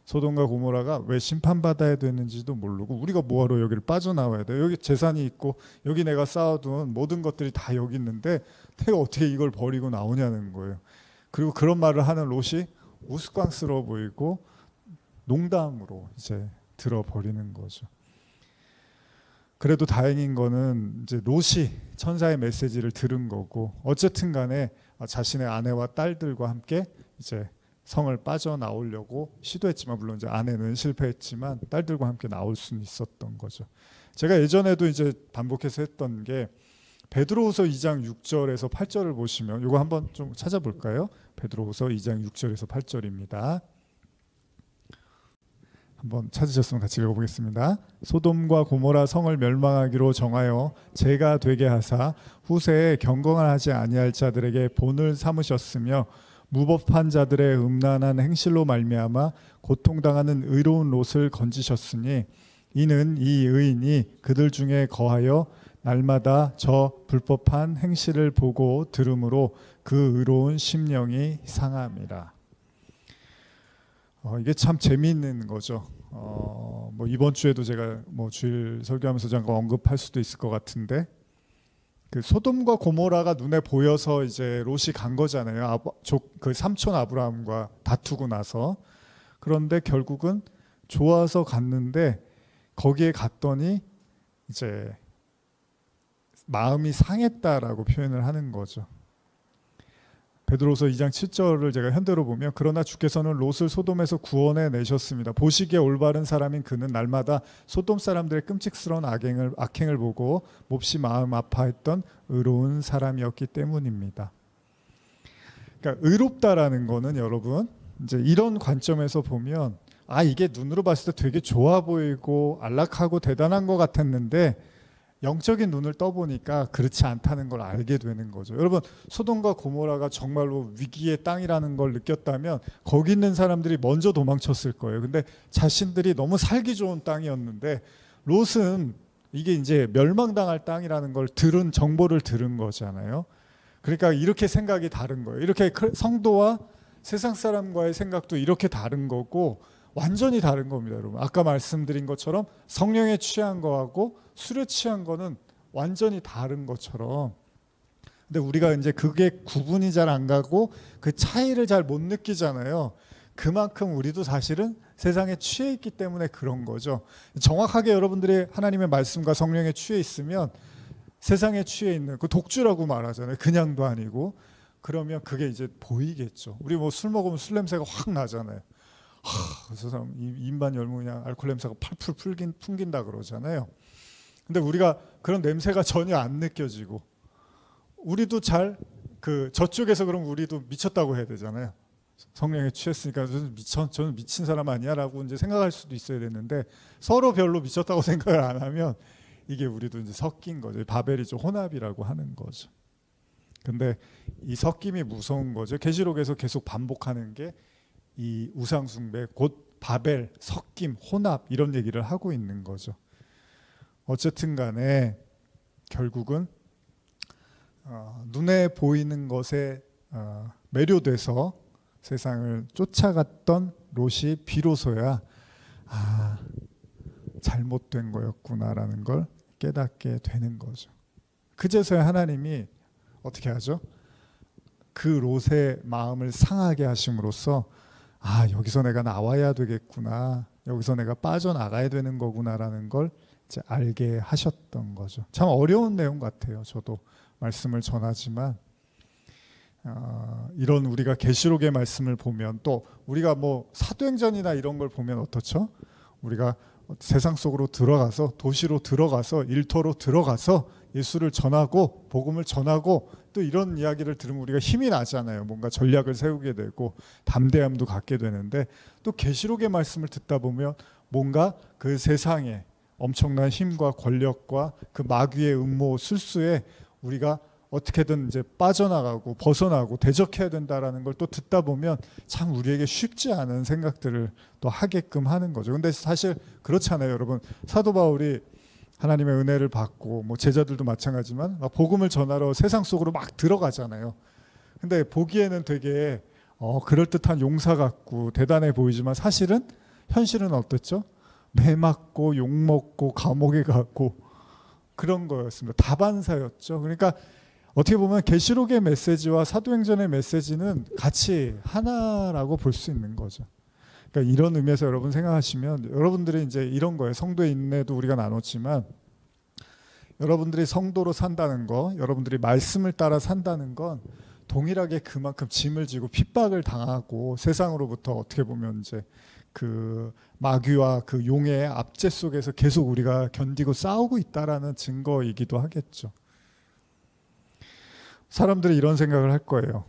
소돔과 고모라가 왜 심판받아야 되는지도 모르고 우리가 뭐하러 여기를 빠져나와야 돼. 여기 재산이 있고 여기 내가 쌓아둔 모든 것들이 다 여기 있는데 내가 어떻게 이걸 버리고 나오냐는 거예요. 그리고 그런 말을 하는 롯이 우스꽝스러워 보이고 농담으로 이제 들어버리는 거죠. 그래도 다행인 거는 이제 롯이 천사의 메시지를 들은 거고 어쨌든 간에 자신의 아내와 딸들과 함께 이제 성을 빠져나오려고 시도했지만 물론 이제 아내는 실패했지만 딸들과 함께 나올 수는 있었던 거죠. 제가 예전에도 이제 반복해서 했던 게 베드로후서 2장 6절에서 8절을 보시면 이거 한번 좀 찾아볼까요? 베드로후서 2장 6절에서 8절입니다. 한번 찾으셨으면 같이 읽어보겠습니다. 소돔과 고모라 성을 멸망하기로 정하여 죄가 되게 하사 후세에 경건하지 아니할 자들에게 본을 삼으셨으며 무법한 자들의 음란한 행실로 말미암아 고통당하는 의로운 롯을 건지셨으니 이는 이 의인이 그들 중에 거하여 날마다 저 불법한 행실을 보고 들음으로 그 의로운 심령이 상함이라. 이게 참 재미있는 거죠. 뭐 이번 주에도 제가 뭐 주일 설교하면서 잠깐 언급할 수도 있을 것 같은데 그 소돔과 고모라가 눈에 보여서 이제 롯이 간 거잖아요. 그 삼촌 아브라함과 다투고 나서. 그런데 결국은 좋아서 갔는데 거기에 갔더니 이제 마음이 상했다라고 표현을 하는 거죠. 베드로서 2장 7절을 제가 현대로 보면 그러나 주께서는 롯을 소돔에서 구원해 내셨습니다. 보시기에 올바른 사람인 그는 날마다 소돔 사람들의 끔찍스러운 악행을 보고 몹시 마음 아파했던 의로운 사람이었기 때문입니다. 그러니까 의롭다라는 거는 여러분 이제 이런 관점에서 보면 이게 눈으로 봤을 때 되게 좋아 보이고 안락하고 대단한 것 같았는데 영적인 눈을 떠보니까 그렇지 않다는 걸 알게 되는 거죠. 여러분 소돔과 고모라가 정말로 위기의 땅이라는 걸 느꼈다면 거기 있는 사람들이 먼저 도망쳤을 거예요. 근데 자신들이 너무 살기 좋은 땅이었는데 롯은 이게 이제 멸망당할 땅이라는 걸 정보를 들은 거잖아요. 그러니까 이렇게 생각이 다른 거예요. 이렇게 성도와 세상 사람과의 생각도 이렇게 다른 거고 완전히 다른 겁니다, 여러분. 아까 말씀드린 것처럼 성령에 취한 거하고 술에 취한 거는 완전히 다른 것처럼. 근데 우리가 이제 그게 구분이 잘 안 가고 그 차이를 잘 못 느끼잖아요. 그만큼 우리도 사실은 세상에 취해 있기 때문에 그런 거죠. 정확하게 여러분들이 하나님의 말씀과 성령에 취해 있으면 세상에 취해 있는 그 독주라고 말하잖아요. 그냥도 아니고. 그러면 그게 이제 보이겠죠. 우리 뭐 술 먹으면 술 냄새가 확 나잖아요. 저 사람 입만 열면 그냥 알코올 냄새가 팔풀 풍긴다 그러잖아요. 근데 우리가 그런 냄새가 전혀 안 느껴지고 우리도 저쪽에서 그럼 우리도 미쳤다고 해야 되잖아요. 성령에 취했으니까 저는 미친 사람 아니야라고 이제 생각할 수도 있어야 되는데 서로 별로 미쳤다고 생각을 안 하면 이게 우리도 이제 섞인 거죠. 바벨이죠. 혼합이라고 하는 거죠. 근데 이 섞임이 무서운 거죠. 계시록에서 계속 반복하는 게 이 우상숭배, 곧 바벨, 섞임, 혼합 이런 얘기를 하고 있는 거죠. 어쨌든 간에 결국은 눈에 보이는 것에 매료돼서 세상을 쫓아갔던 롯이 비로소야 잘못된 거였구나라는 걸 깨닫게 되는 거죠. 그제서야 하나님이 어떻게 하죠? 그 롯의 마음을 상하게 하심으로써 여기서 내가 나와야 되겠구나, 여기서 내가 빠져나가야 되는 거구나라는 걸 이제 알게 하셨던 거죠. 참 어려운 내용 같아요. 저도 말씀을 전하지만 이런 우리가 계시록의 말씀을 보면, 또 우리가 뭐 사도행전이나 이런 걸 보면 어떻죠? 우리가 세상 속으로 들어가서, 도시로 들어가서, 일터로 들어가서 예수를 전하고 복음을 전하고, 또 이런 이야기를 들으면 우리가 힘이 나잖아요. 뭔가 전략을 세우게 되고 담대함도 갖게 되는데, 또 계시록의 말씀을 듣다 보면 뭔가 그 세상에 엄청난 힘과 권력과 그 마귀의 음모 술수에 우리가 어떻게든 이제 빠져나가고 벗어나고 대적해야 된다라는 걸 또 듣다 보면 참 우리에게 쉽지 않은 생각들을 또 하게끔 하는 거죠. 근데 사실 그렇잖아요, 여러분. 사도 바울이 하나님의 은혜를 받고, 뭐 제자들도 마찬가지지만 막 복음을 전하러 세상 속으로 막 들어가잖아요. 근데 보기에는 되게 그럴듯한 용사 같고 대단해 보이지만 사실은 현실은 어땠죠? 매 맞고 욕 먹고 감옥에 가고 그런 거였습니다. 다반사였죠. 그러니까 어떻게 보면 계시록의 메시지와 사도행전의 메시지는 같이 하나라고 볼 수 있는 거죠. 그러니까 이런 의미에서 여러분 생각하시면, 여러분들이 이제 이런 거예요. 성도의 인내도 우리가 나눴지만, 여러분들이 성도로 산다는 거, 여러분들이 말씀을 따라 산다는 건 동일하게 그만큼 짐을 지고 핍박을 당하고 세상으로부터 어떻게 보면 이제 그 마귀와 그 용의 압제 속에서 계속 우리가 견디고 싸우고 있다라는 증거이기도 하겠죠. 사람들이 이런 생각을 할 거예요.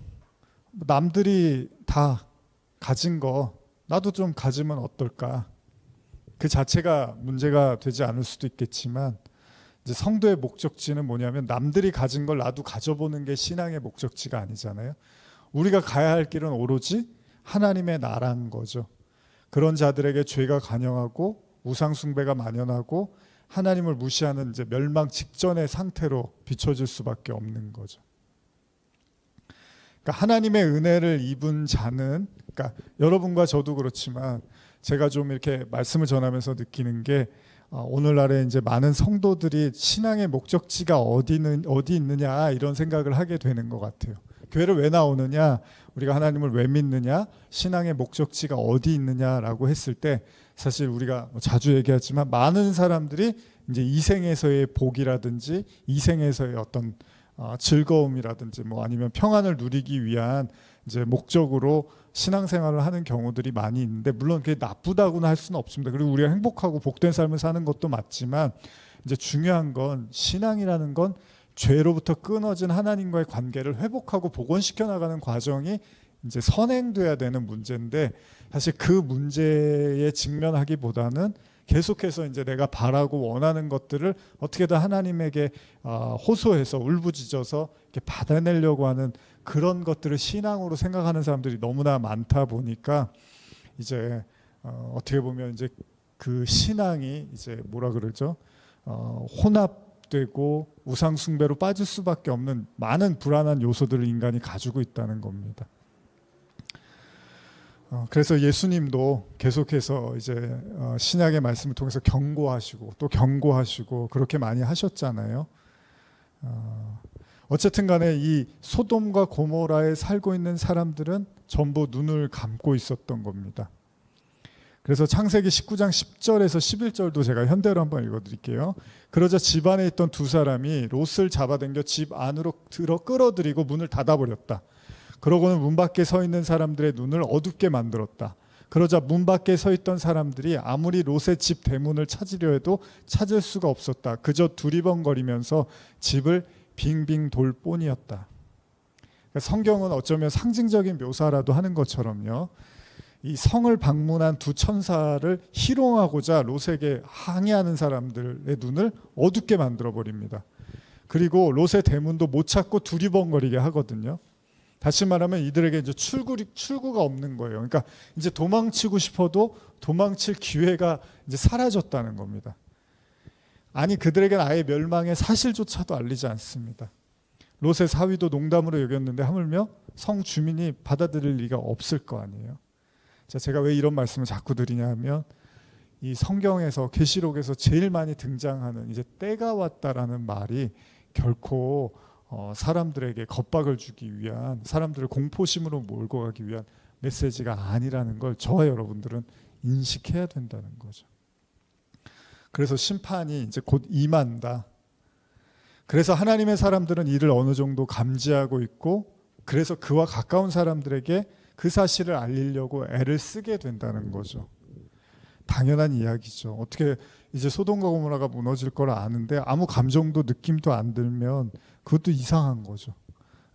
남들이 다 가진 거 나도 좀 가지면 어떨까? 그 자체가 문제가 되지 않을 수도 있겠지만, 이제 성도의 목적지는 뭐냐면 남들이 가진 걸 나도 가져보는 게 신앙의 목적지가 아니잖아요. 우리가 가야 할 길은 오로지 하나님의 나라인 거죠. 그런 자들에게 죄가 간영하고 우상 숭배가 만연하고 하나님을 무시하는 이제 멸망 직전의 상태로 비춰질 수밖에 없는 거죠. 그러니까 하나님의 은혜를 입은 자는, 그러니까 여러분과 저도 그렇지만 제가 좀 이렇게 말씀을 전하면서 느끼는 게, 오늘날에 이제 많은 성도들이 신앙의 목적지가 어디 있느냐 이런 생각을 하게 되는 것 같아요. 교회를 왜 나오느냐, 우리가 하나님을 왜 믿느냐, 신앙의 목적지가 어디 있느냐라고 했을 때, 사실 우리가 자주 얘기하지만 많은 사람들이 이제 이생에서의 복이라든지 이생에서의 어떤 즐거움이라든지 뭐 아니면 평안을 누리기 위한 이제 목적으로 신앙생활을 하는 경우들이 많이 있는데, 물론 그게 나쁘다고는 할 수는 없습니다. 그리고 우리가 행복하고 복된 삶을 사는 것도 맞지만, 이제 중요한 건 신앙이라는 건 죄로부터 끊어진 하나님과의 관계를 회복하고 복원시켜 나가는 과정이 이제 선행돼야 되는 문제인데, 사실 그 문제에 직면하기보다는 계속해서 이제 내가 바라고 원하는 것들을 어떻게든 하나님에게 호소해서 울부짖어서 이렇게 받아내려고 하는 그런 것들을 신앙으로 생각하는 사람들이 너무나 많다 보니까, 이제 어떻게 보면 이제 그 신앙이 이제 뭐라 그러죠? 혼합되고 우상 숭배로 빠질 수밖에 없는 많은 불안한 요소들을 인간이 가지고 있다는 겁니다. 그래서 예수님도 계속해서 이제 신약의 말씀을 통해서 경고하시고 또 경고하시고 그렇게 많이 하셨잖아요. 어쨌든 간에 이 소돔과 고모라에 살고 있는 사람들은 전부 눈을 감고 있었던 겁니다. 그래서 창세기 19장 10절에서 11절도 제가 현대로 한번 읽어드릴게요. 그러자 집 안에 있던 두 사람이 롯을 잡아당겨 집 안으로 들어 끌어들이고 문을 닫아버렸다. 그러고는 문 밖에 서 있는 사람들의 눈을 어둡게 만들었다. 그러자 문 밖에 서 있던 사람들이 아무리 롯의 집 대문을 찾으려 해도 찾을 수가 없었다. 그저 두리번거리면서 집을 빙빙 돌 뿐이었다. 성경은 어쩌면 상징적인 묘사라도 하는 것처럼요, 이 성을 방문한 두 천사를 희롱하고자 롯에게 항의하는 사람들의 눈을 어둡게 만들어 버립니다. 그리고 롯의 대문도 못 찾고 두리번거리게 하거든요. 다시 말하면 이들에게 이제 출구가 없는 거예요. 그러니까 이제 도망치고 싶어도 도망칠 기회가 이제 사라졌다는 겁니다. 아니, 그들에게는 아예 멸망의 사실조차도 알리지 않습니다. 롯의 사위도 농담으로 여겼는데 하물며 성 주민이 받아들일 리가 없을 거 아니에요. 자, 제가 왜 이런 말씀을 자꾸 드리냐 하면, 이 성경에서 계시록에서 제일 많이 등장하는 이제 때가 왔다라는 말이 결코 사람들에게 겁박을 주기 위한, 사람들을 공포심으로 몰고 가기 위한 메시지가 아니라는 걸 저와 여러분들은 인식해야 된다는 거죠. 그래서 심판이 이제 곧 임한다. 그래서 하나님의 사람들은 이를 어느 정도 감지하고 있고 그래서 그와 가까운 사람들에게 그 사실을 알리려고 애를 쓰게 된다는 거죠. 당연한 이야기죠. 어떻게 이제 소돔과 고모라가 무너질 걸 아는데 아무 감정도 느낌도 안 들면 그것도 이상한 거죠.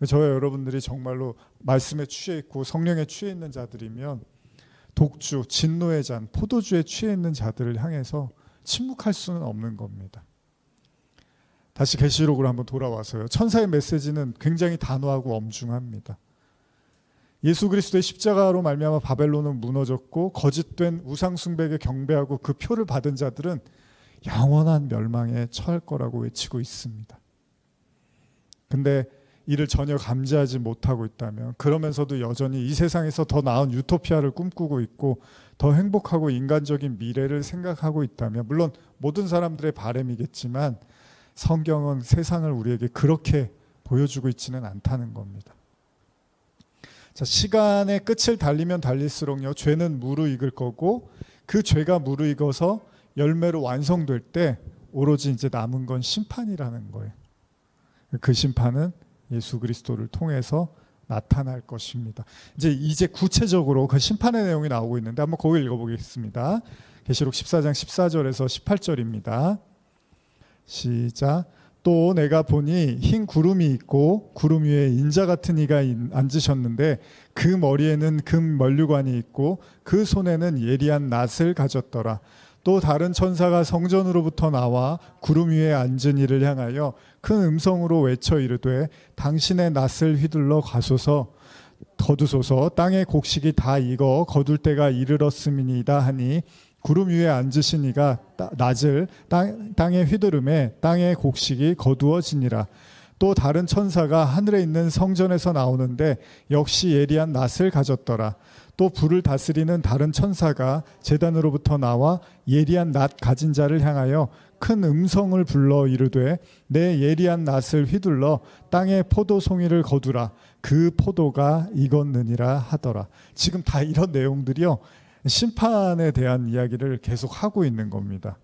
저와 여러분들이 정말로 말씀에 취해 있고 성령에 취해 있는 자들이면 독주, 진노의 잔, 포도주에 취해 있는 자들을 향해서 침묵할 수는 없는 겁니다. 다시 계시록으로 한번 돌아와서요. 천사의 메시지는 굉장히 단호하고 엄중합니다. 예수 그리스도의 십자가로 말미암아 바벨론은 무너졌고 거짓된 우상 숭배에 경배하고 그 표를 받은 자들은 영원한 멸망에 처할 거라고 외치고 있습니다. 근데 이를 전혀 감지하지 못하고 있다면, 그러면서도 여전히 이 세상에서 더 나은 유토피아를 꿈꾸고 있고 더 행복하고 인간적인 미래를 생각하고 있다면, 물론 모든 사람들의 바람이겠지만 성경은 세상을 우리에게 그렇게 보여주고 있지는 않다는 겁니다. 자, 시간의 끝을 달리면 달릴수록요, 죄는 무르익을 거고 그 죄가 무르익어서 열매로 완성될 때 오로지 이제 남은 건 심판이라는 거예요. 그 심판은 예수 그리스도를 통해서 나타날 것입니다. 이제 구체적으로 그 심판의 내용이 나오고 있는데 한번 거기 읽어보겠습니다. 계시록 14장 14절에서 18절입니다. 시작. 또 내가 보니 흰 구름이 있고 구름 위에 인자 같은 이가 앉으셨는데 그 머리에는 금 면류관이 있고 그 손에는 예리한 낫을 가졌더라. 또 다른 천사가 성전으로부터 나와 구름 위에 앉은 이를 향하여 큰 음성으로 외쳐 이르되 당신의 낫을 휘둘러 가소서 거두소서 땅의 곡식이 다 익어 거둘 때가 이르렀음이니이다 하니 구름 위에 앉으신 이가 낫을 땅에 휘두르매 땅의 곡식이 거두어지니라. 또 다른 천사가 하늘에 있는 성전에서 나오는데 역시 예리한 낫을 가졌더라. 또 불을 다스리는 다른 천사가 제단으로부터 나와 예리한 낫 가진 자를 향하여 큰 음성을 불러 이르되 내 예리한 낫을 휘둘러 땅의 포도송이를 거두라. 그 포도가 익었느니라 하더라. 지금 다 이런 내용들이요, 심판에 대한 이야기를 계속 하고 있는 겁니다.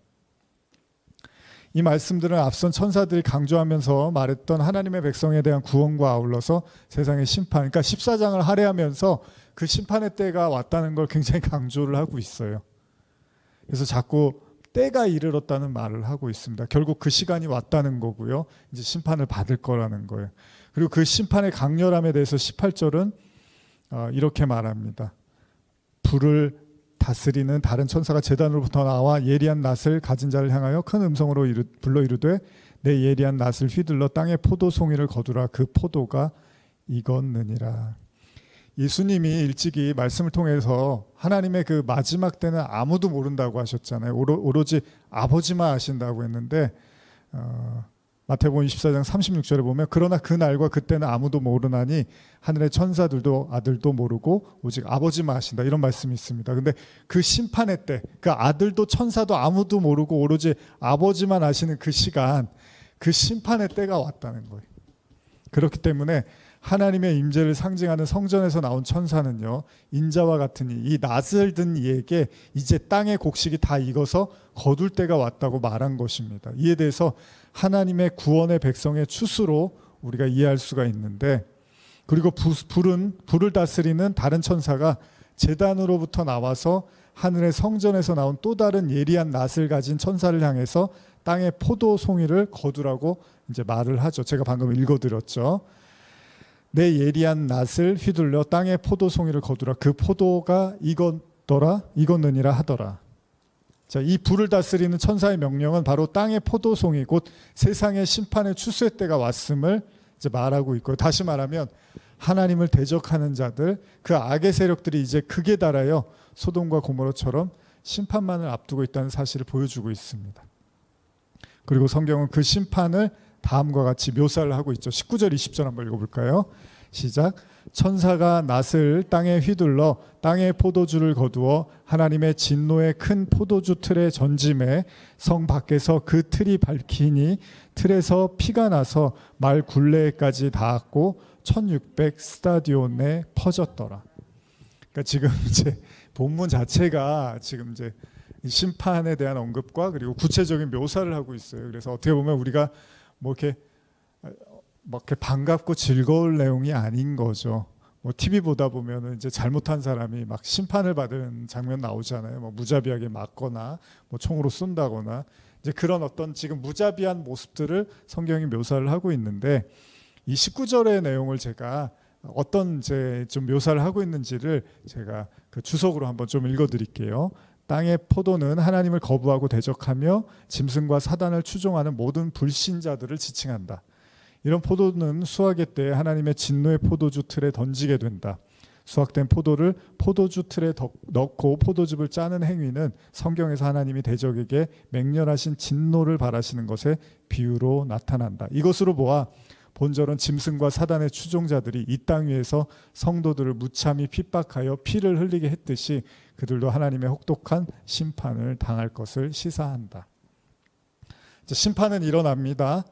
이 말씀들은 앞선 천사들이 강조하면서 말했던 하나님의 백성에 대한 구원과 아울러서 세상의 심판, 그러니까 14장을 할애하면서 그 심판의 때가 왔다는 걸 굉장히 강조를 하고 있어요. 그래서 자꾸 때가 이르렀다는 말을 하고 있습니다. 결국 그 시간이 왔다는 거고요. 이제 심판을 받을 거라는 거예요. 그리고 그 심판의 강렬함에 대해서 18절은 이렇게 말합니다. 불을 다스리는 다른 천사가 제단으로부터 나와 예리한 낫을 가진 자를 향하여 큰 음성으로 불러 이르되 내 예리한 낫을 휘둘러 땅의 포도송이를 거두라. 그 포도가 익었느니라. 예수님이 일찍이 말씀을 통해서 하나님의 그 마지막 때는 아무도 모른다고 하셨잖아요. 오로지 아버지만 아신다고 했는데 마태복음 24장 36절에 보면 그러나 그 날과 그때는 아무도 모르나니 하늘의 천사들도 아들도 모르고 오직 아버지만 아신다, 이런 말씀이 있습니다. 근데 그 심판의 때, 그 아들도 천사도 아무도 모르고 오로지 아버지만 아시는 그 시간, 그 심판의 때가 왔다는 거예요. 그렇기 때문에 하나님의 임재를 상징하는 성전에서 나온 천사는요, 인자와 같으니 이 낫을 든 이에게 이제 땅의 곡식이 다 익어서 거둘 때가 왔다고 말한 것입니다. 이에 대해서 하나님의 구원의 백성의 추수로 우리가 이해할 수가 있는데, 그리고 불을 다스리는 다른 천사가 제단으로부터 나와서 하늘의 성전에서 나온 또 다른 예리한 낫을 가진 천사를 향해서 땅의 포도송이를 거두라고 이제 말을 하죠. 제가 방금 읽어드렸죠. 내 예리한 낫을 휘둘러 땅의 포도송이를 거두라. 그 포도가 익었느니라 하더라. 자, 이 불을 다스리는 천사의 명령은 바로 땅의 포도송이 곧 세상의 심판의 추수의 때가 왔음을 이제 말하고 있고요. 다시 말하면 하나님을 대적하는 자들, 그 악의 세력들이 이제 극에 달하여 소돔과 고모라처럼 심판만을 앞두고 있다는 사실을 보여주고 있습니다. 그리고 성경은 그 심판을 다음과 같이 묘사를 하고 있죠. 19절 20절 한번 읽어볼까요? 시작. 천사가 낫을 땅에 휘둘러 땅의 포도주를 거두어 하나님의 진노의 큰 포도주 틀에 전짐에 성 밖에서 그 틀이 밝히니 틀에서 피가 나서 말 굴레까지 닿았고 1600 스타디온에 퍼졌더라. 그러니까 지금 이제 본문 자체가 지금 이제 심판에 대한 언급과 그리고 구체적인 묘사를 하고 있어요. 그래서 어떻게 보면 우리가 뭐 이렇게 뭐 이렇게 반갑고 즐거울 내용이 아닌 거죠. 뭐 TV 보다 보면은 이제 잘못한 사람이 막 심판을 받은 장면 나오잖아요. 뭐 무자비하게 맞거나 뭐 총으로 쏜다거나 이제 그런 어떤 지금 무자비한 모습들을 성경이 묘사를 하고 있는데 이 19절의 내용을 제가 어떤 이제 좀 묘사를 하고 있는지를 제가 그 주석으로 한번 좀 읽어드릴게요. 땅의 포도는 하나님을 거부하고 대적하며 짐승과 사단을 추종하는 모든 불신자들을 지칭한다. 이런 포도는 수확의 때에 하나님의 진노의 포도주 틀에 던지게 된다. 수확된 포도를 포도주 틀에 넣고 포도즙을 짜는 행위는 성경에서 하나님이 대적에게 맹렬하신 진노를 바라시는 것의 비유로 나타난다. 이것으로 보아 본절은 짐승과 사단의 추종자들이 이 땅 위에서 성도들을 무참히 핍박하여 피를 흘리게 했듯이 그들도 하나님의 혹독한 심판을 당할 것을 시사한다. 심판은 일어납니다.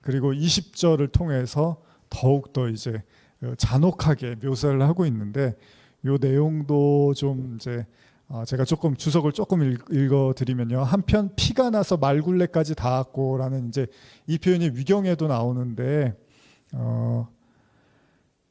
그리고 20절을 통해서 더욱더 이제 잔혹하게 묘사를 하고 있는데 이 내용도 좀 이제 제가 조금 주석을 조금 읽어드리면요. 한편 피가 나서 말굴레까지 닿았고라는 이제 이 표현이 위경에도 나오는데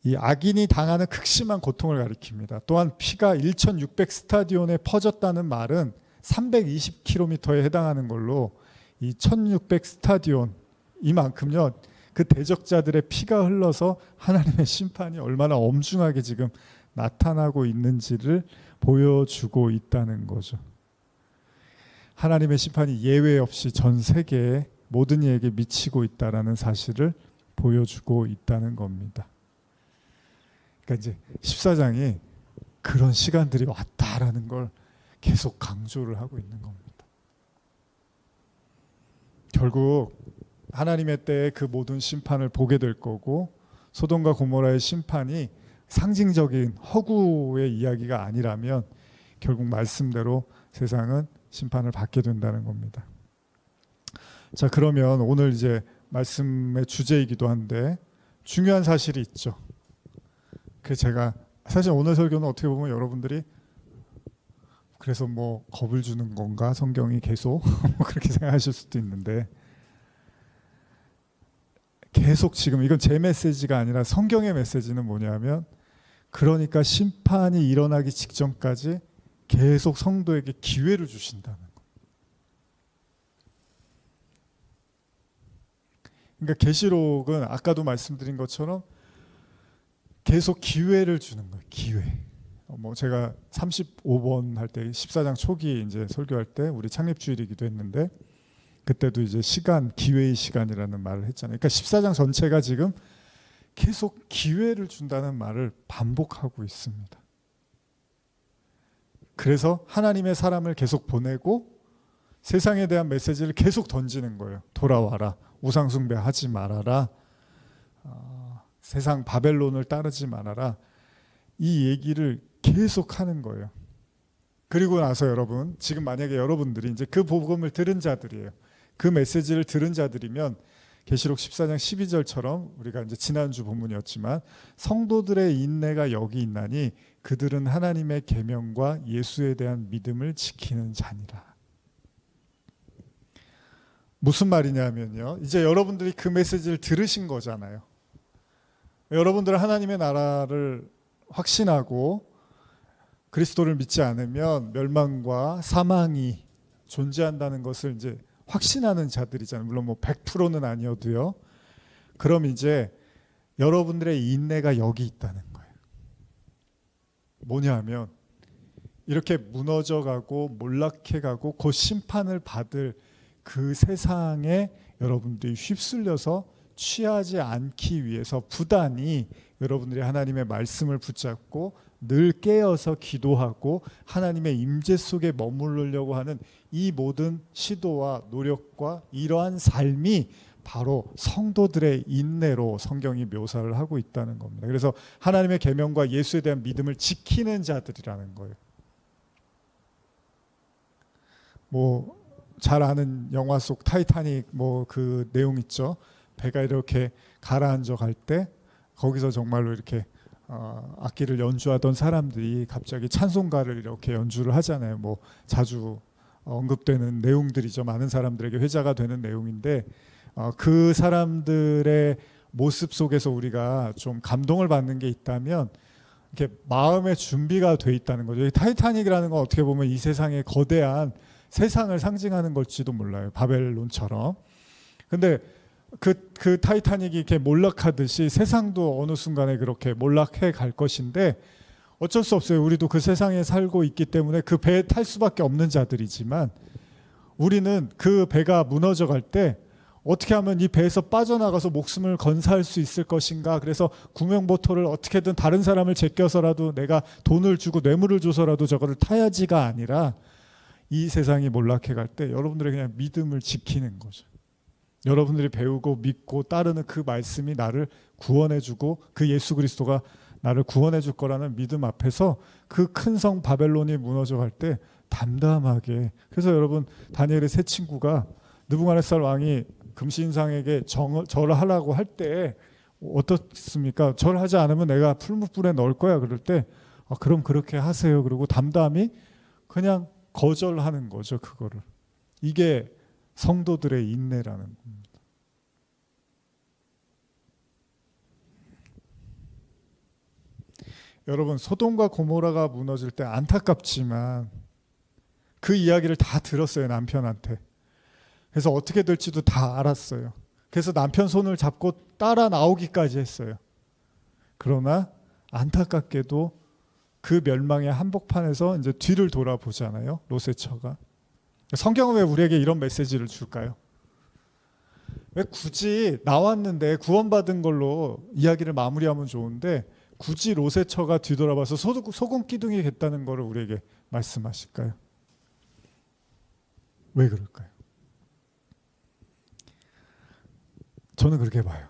이 악인이 당하는 극심한 고통을 가리킵니다. 또한 피가 1600 스타디온에 퍼졌다는 말은 320km에 해당하는 걸로 이 1600 스타디온 이만큼요 그 대적자들의 피가 흘러서 하나님의 심판이 얼마나 엄중하게 지금 나타나고 있는지를 보여주고 있다는 거죠. 하나님의 심판이 예외 없이 전 세계의 모든 이에게 미치고 있다라는 사실을 보여주고 있다는 겁니다. 그러니까 이제 14장이 그런 시간들이 왔다라는 걸 계속 강조를 하고 있는 겁니다. 결국 하나님의 때에 그 모든 심판을 보게 될 거고 소돔과 고모라의 심판이 상징적인 허구의 이야기가 아니라면 결국 말씀대로 세상은 심판을 받게 된다는 겁니다. 자, 그러면 오늘 이제 말씀의 주제이기도 한데 중요한 사실이 있죠. 그래서 제가 사실 오늘 설교는 어떻게 보면 여러분들이 그래서 뭐 겁을 주는 건가 성경이 계속 그렇게 생각하실 수도 있는데 계속 지금 이건 제 메시지가 아니라 성경의 메시지는 뭐냐면 그러니까 심판이 일어나기 직전까지 계속 성도에게 기회를 주신다는 거예요. 그러니까 계시록은 아까도 말씀드린 것처럼 계속 기회를 주는 거예요. 기회. 뭐 제가 35번 할 때 14장 초기 이제 설교할 때 우리 창립주일이기도 했는데 그때도 이제 시간, 기회의 시간이라는 말을 했잖아요. 그러니까 14장 전체가 지금 계속 기회를 준다는 말을 반복하고 있습니다. 그래서 하나님의 사람을 계속 보내고 세상에 대한 메시지를 계속 던지는 거예요. 돌아와라. 우상숭배하지 말아라. 세상 바벨론을 따르지 말아라. 이 얘기를 계속 하는 거예요. 그리고 나서 여러분, 지금 만약에 여러분들이 이제 그 복음을 들은 자들이에요. 그 메시지를 들은 자들이면 계시록 14장 12절처럼 우리가 이제 지난주 본문이었지만 성도들의 인내가 여기 있나니 그들은 하나님의 계명과 예수에 대한 믿음을 지키는 자니라. 무슨 말이냐면요. 이제 여러분들이 그 메시지를 들으신 거잖아요. 여러분들은 하나님의 나라를 확신하고 그리스도를 믿지 않으면 멸망과 사망이 존재한다는 것을 이제 확신하는 자들이잖아요. 물론 뭐 100%는 아니어도요. 그럼 이제 여러분들의 인내가 여기 있다는 거예요. 뭐냐 하면 이렇게 무너져가고 몰락해가고 곧 심판을 받을 그 세상에 여러분들이 휩쓸려서 취하지 않기 위해서 부단히 여러분들이 하나님의 말씀을 붙잡고 늘 깨어서 기도하고 하나님의 임재 속에 머무르려고 하는 이 모든 시도와 노력과 이러한 삶이 바로 성도들의 인내로 성경이 묘사를 하고 있다는 겁니다. 그래서 하나님의 계명과 예수에 대한 믿음을 지키는 자들이라는 거예요. 뭐 잘 아는 영화 속 타이타닉 뭐 그 내용 있죠. 배가 이렇게 가라앉아 갈 때 거기서 정말로 이렇게 악기를 연주하던 사람들이 갑자기 찬송가를 이렇게 연주를 하잖아요. 뭐 자주 언급되는 내용들이죠. 많은 사람들에게 회자가 되는 내용인데 그 사람들의 모습 속에서 우리가 좀 감동을 받는 게 있다면 이렇게 마음의 준비가 돼 있다는 거죠. 이 타이타닉이라는 건 어떻게 보면 이 세상의 거대한 세상을 상징하는 걸지도 몰라요. 바벨론처럼. 근데 그 타이타닉이 이렇게 몰락하듯이 세상도 어느 순간에 그렇게 몰락해 갈 것인데 어쩔 수 없어요. 우리도 그 세상에 살고 있기 때문에 그 배에 탈 수밖에 없는 자들이지만 우리는 그 배가 무너져 갈 때 어떻게 하면 이 배에서 빠져나가서 목숨을 건사할 수 있을 것인가. 그래서 구명보토를 어떻게든 다른 사람을 제껴서라도 내가 돈을 주고 뇌물을 줘서라도 저거를 타야지가 아니라 이 세상이 몰락해 갈 때 여러분들의 그냥 믿음을 지키는 거죠. 여러분들이 배우고 믿고 따르는 그 말씀이 나를 구원해주고 그 예수 그리스도가 나를 구원해줄 거라는 믿음 앞에서 그 큰 성 바벨론이 무너져 갈 때 담담하게. 그래서 여러분 다니엘의 세 친구가 느부갓네살 왕이 금신상에게 절을 하라고 할 때 어떻습니까? 절하지 않으면 내가 풀무불에 넣을 거야. 그럴 때 그럼 그렇게 하세요. 그리고 담담히 그냥 거절하는 거죠. 그거를. 이게 성도들의 인내라는 겁니다. 여러분 소돔과 고모라가 무너질 때 안타깝지만 그 이야기를 다 들었어요. 남편한테. 그래서 어떻게 될지도 다 알았어요. 그래서 남편 손을 잡고 따라 나오기까지 했어요. 그러나 안타깝게도 그 멸망의 한복판에서 이제 뒤를 돌아보잖아요. 롯의 처가. 성경은 왜 우리에게 이런 메시지를 줄까요? 왜 굳이 나왔는데 구원받은 걸로 이야기를 마무리하면 좋은데 굳이 롯의 처가 뒤돌아봐서 소금 기둥이 됐다는 것을 우리에게 말씀하실까요? 왜 그럴까요? 저는 그렇게 봐요.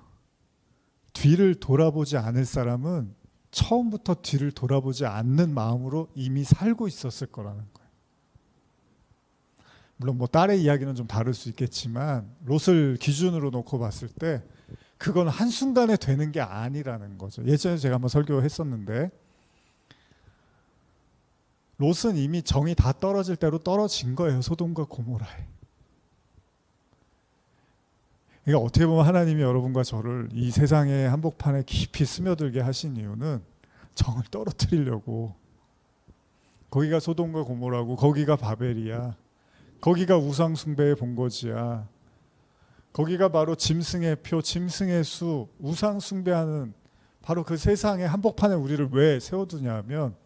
뒤를 돌아보지 않을 사람은 처음부터 뒤를 돌아보지 않는 마음으로 이미 살고 있었을 거라는 거예요. 물론 뭐 딸의 이야기는 좀 다를 수 있겠지만 롯을 기준으로 놓고 봤을 때 그건 한순간에 되는 게 아니라는 거죠. 예전에 제가 한번 설교했었는데 롯은 이미 정이 다 떨어질 대로 떨어진 거예요. 소돔과 고모라에. 그러니까 어떻게 보면 하나님이 여러분과 저를 이 세상의 한복판에 깊이 스며들게 하신 이유는 정을 떨어뜨리려고. 거기가 소돔과 고모라고, 거기가 바벨이야, 거기가 우상 숭배의 본거지야, 거기가 바로 짐승의 표, 짐승의 수, 우상 숭배하는 바로 그 세상의 한복판에 우리를 왜 세워두냐면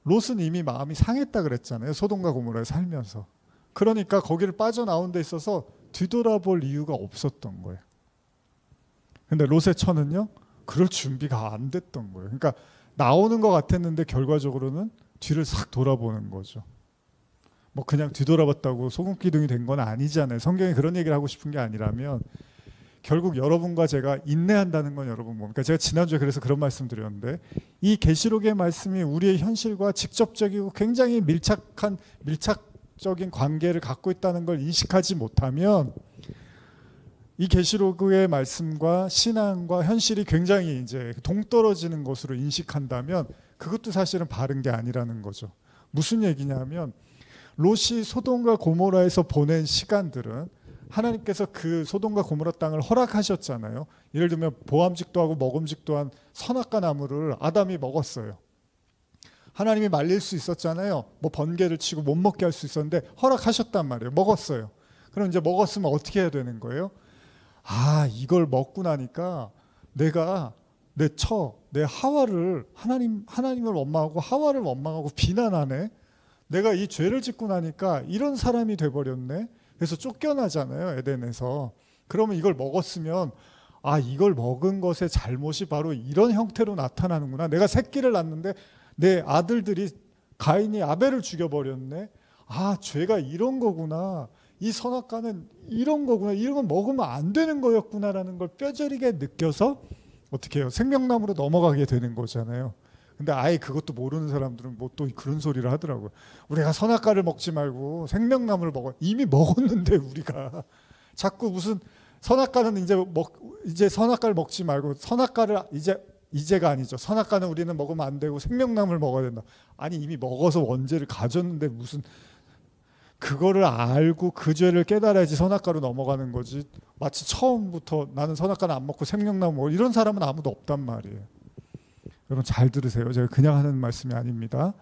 롯은 이미 마음이 상했다 그랬잖아요. 소돔과 고모라에 살면서. 그러니까 거기를 빠져나온 데 있어서 뒤돌아볼 이유가 없었던 거예요. 근데 롯의 처는요, 그럴 준비가 안 됐던 거예요. 그러니까 나오는 것 같았는데 결과적으로는 뒤를 싹 돌아보는 거죠. 뭐 그냥 뒤돌아봤다고 소금기둥이 된 건 아니잖아요. 성경이 그런 얘기를 하고 싶은 게 아니라면 결국 여러분과 제가 인내한다는 건 여러분 뭡니까? 제가 지난주에 그래서 그런 말씀 드렸는데 이 계시록의 말씀이 우리의 현실과 직접적이고 굉장히 밀착적인 관계를 갖고 있다는 걸 인식하지 못하면 이 계시록의 말씀과 신앙과 현실이 굉장히 이제 동떨어지는 것으로 인식한다면 그것도 사실은 바른 게 아니라는 거죠. 무슨 얘기냐면 롯이 소돔과 고모라에서 보낸 시간들은 하나님께서 그 소돔과 고모라 땅을 허락하셨잖아요. 예를 들면 보암직도 하고 먹음직도 한 선악과 나무를 아담이 먹었어요. 하나님이 말릴 수 있었잖아요. 뭐 번개를 치고 못 먹게 할 수 있었는데 허락하셨단 말이에요. 먹었어요. 그럼 이제 먹었으면 어떻게 해야 되는 거예요? 이걸 먹고 나니까 내가 내 하와를 하나님을 원망하고 하와를 원망하고 비난하네. 내가 이 죄를 짓고 나니까 이런 사람이 돼버렸네. 그래서 쫓겨나잖아요, 에덴에서. 그러면 이걸 먹었으면 이걸 먹은 것의 잘못이 바로 이런 형태로 나타나는구나. 내가 새끼를 낳는데 내 아들들이 가인이 아벨을 죽여버렸네. 죄가 이런 거구나. 이 선악과는 이런 거구나. 이런 건 먹으면 안 되는 거였구나라는 걸 뼈저리게 느껴서 어떻게 해요? 생명나무로 넘어가게 되는 거잖아요. 근데 아예 그것도 모르는 사람들은 뭐 또 그런 소리를 하더라고요. 우리가 선악과를 먹지 말고 생명나무를 먹어. 이미 먹었는데 우리가 자꾸 무슨 선악과는 이제 선악과를 먹지 말고 선악과를 이제가 아니죠. 선악과는 우리는 먹으면 안 되고 생명나무를 먹어야 된다. 아니 이미 먹어서 원죄를 가졌는데 무슨 그거를 알고 그 죄를 깨달아야지 선악과로 넘어가는 거지. 마치 처음부터 나는 선악과는 안 먹고 생명나무 먹어 이런 사람은 아무도 없단 말이에요. 여러분 잘 들으세요. 제가 그냥 하는 말씀이 아닙니다.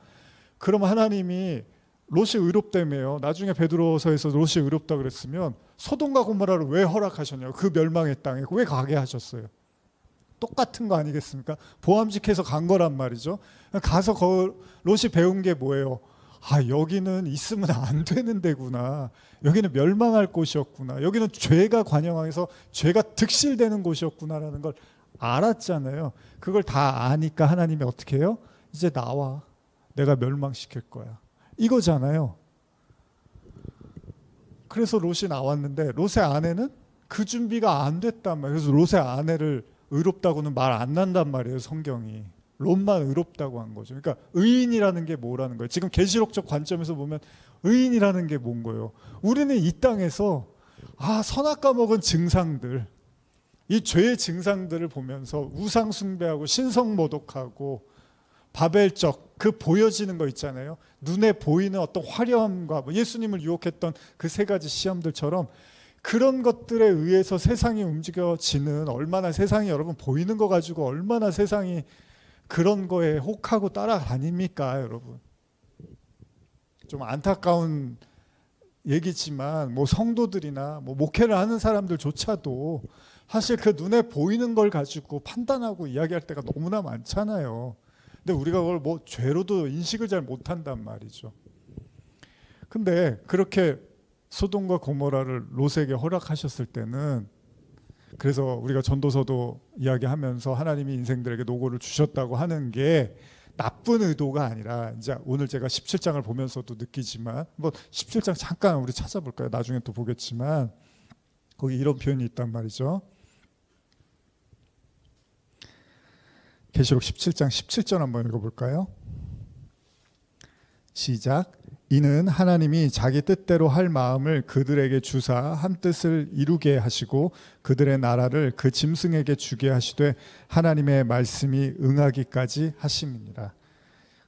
그럼 하나님이 롯이 의롭다며요. 나중에 베드로서에서 롯이 의롭다 그랬으면 소돔과 고모라를 왜 허락하셨냐고. 그 멸망의 땅에 왜 가게 하셨어요. 똑같은 거 아니겠습니까? 보암직해서 간 거란 말이죠. 가서 롯이 배운 게 뭐예요? 아, 여기는 있으면 안 되는 데구나. 여기는 멸망할 곳이었구나. 여기는 죄가 관영하여서 죄가 득실되는 곳이었구나라는 걸 알았잖아요. 그걸 다 아니까 하나님이 어떻게 해요? 이제 나와. 내가 멸망시킬 거야. 이거잖아요. 그래서 롯이 나왔는데 롯의 아내는 그 준비가 안 됐단 말이에요. 그래서 롯의 아내를 의롭다고는 말 안 난단 말이에요. 성경이. 롯만 의롭다고 한 거죠. 그러니까 의인이라는 게 뭐라는 거예요. 지금 계시록적 관점에서 보면 의인이라는 게 뭔 거예요. 우리는 이 땅에서 선악과 먹은 증상들, 이 죄의 증상들을 보면서 우상 숭배하고 신성 모독하고 바벨적 그 보여지는 거 있잖아요. 눈에 보이는 어떤 화려함과 예수님을 유혹했던 그 세 가지 시험들처럼 그런 것들에 의해서 세상이 움직여지는, 얼마나 세상이 여러분 보이는 거 가지고 얼마나 세상이 그런 거에 혹하고 따라다닙니까 여러분. 좀 안타까운 얘기지만 성도들이나 목회를 하는 사람들조차도 사실 그 눈에 보이는 걸 가지고 판단하고 이야기할 때가 너무나 많잖아요. 근데 우리가 그걸 죄로도 인식을 잘 못한단 말이죠. 근데 그렇게 소돔과 고모라를 롯에게 허락하셨을 때는, 그래서 우리가 전도서도 이야기하면서 하나님이 인생들에게 노고를 주셨다고 하는 게 나쁜 의도가 아니라, 이제 오늘 제가 17장을 보면서도 느끼지만 17장 잠깐 우리 찾아볼까요? 나중에 또 보겠지만 거기 이런 표현이 있단 말이죠. 계시록 17장 17절 한번 읽어볼까요? 시작. 이는 하나님이 자기 뜻대로 할 마음을 그들에게 주사 한 뜻을 이루게 하시고 그들의 나라를 그 짐승에게 주게 하시되 하나님의 말씀이 응하기까지 하심이니라.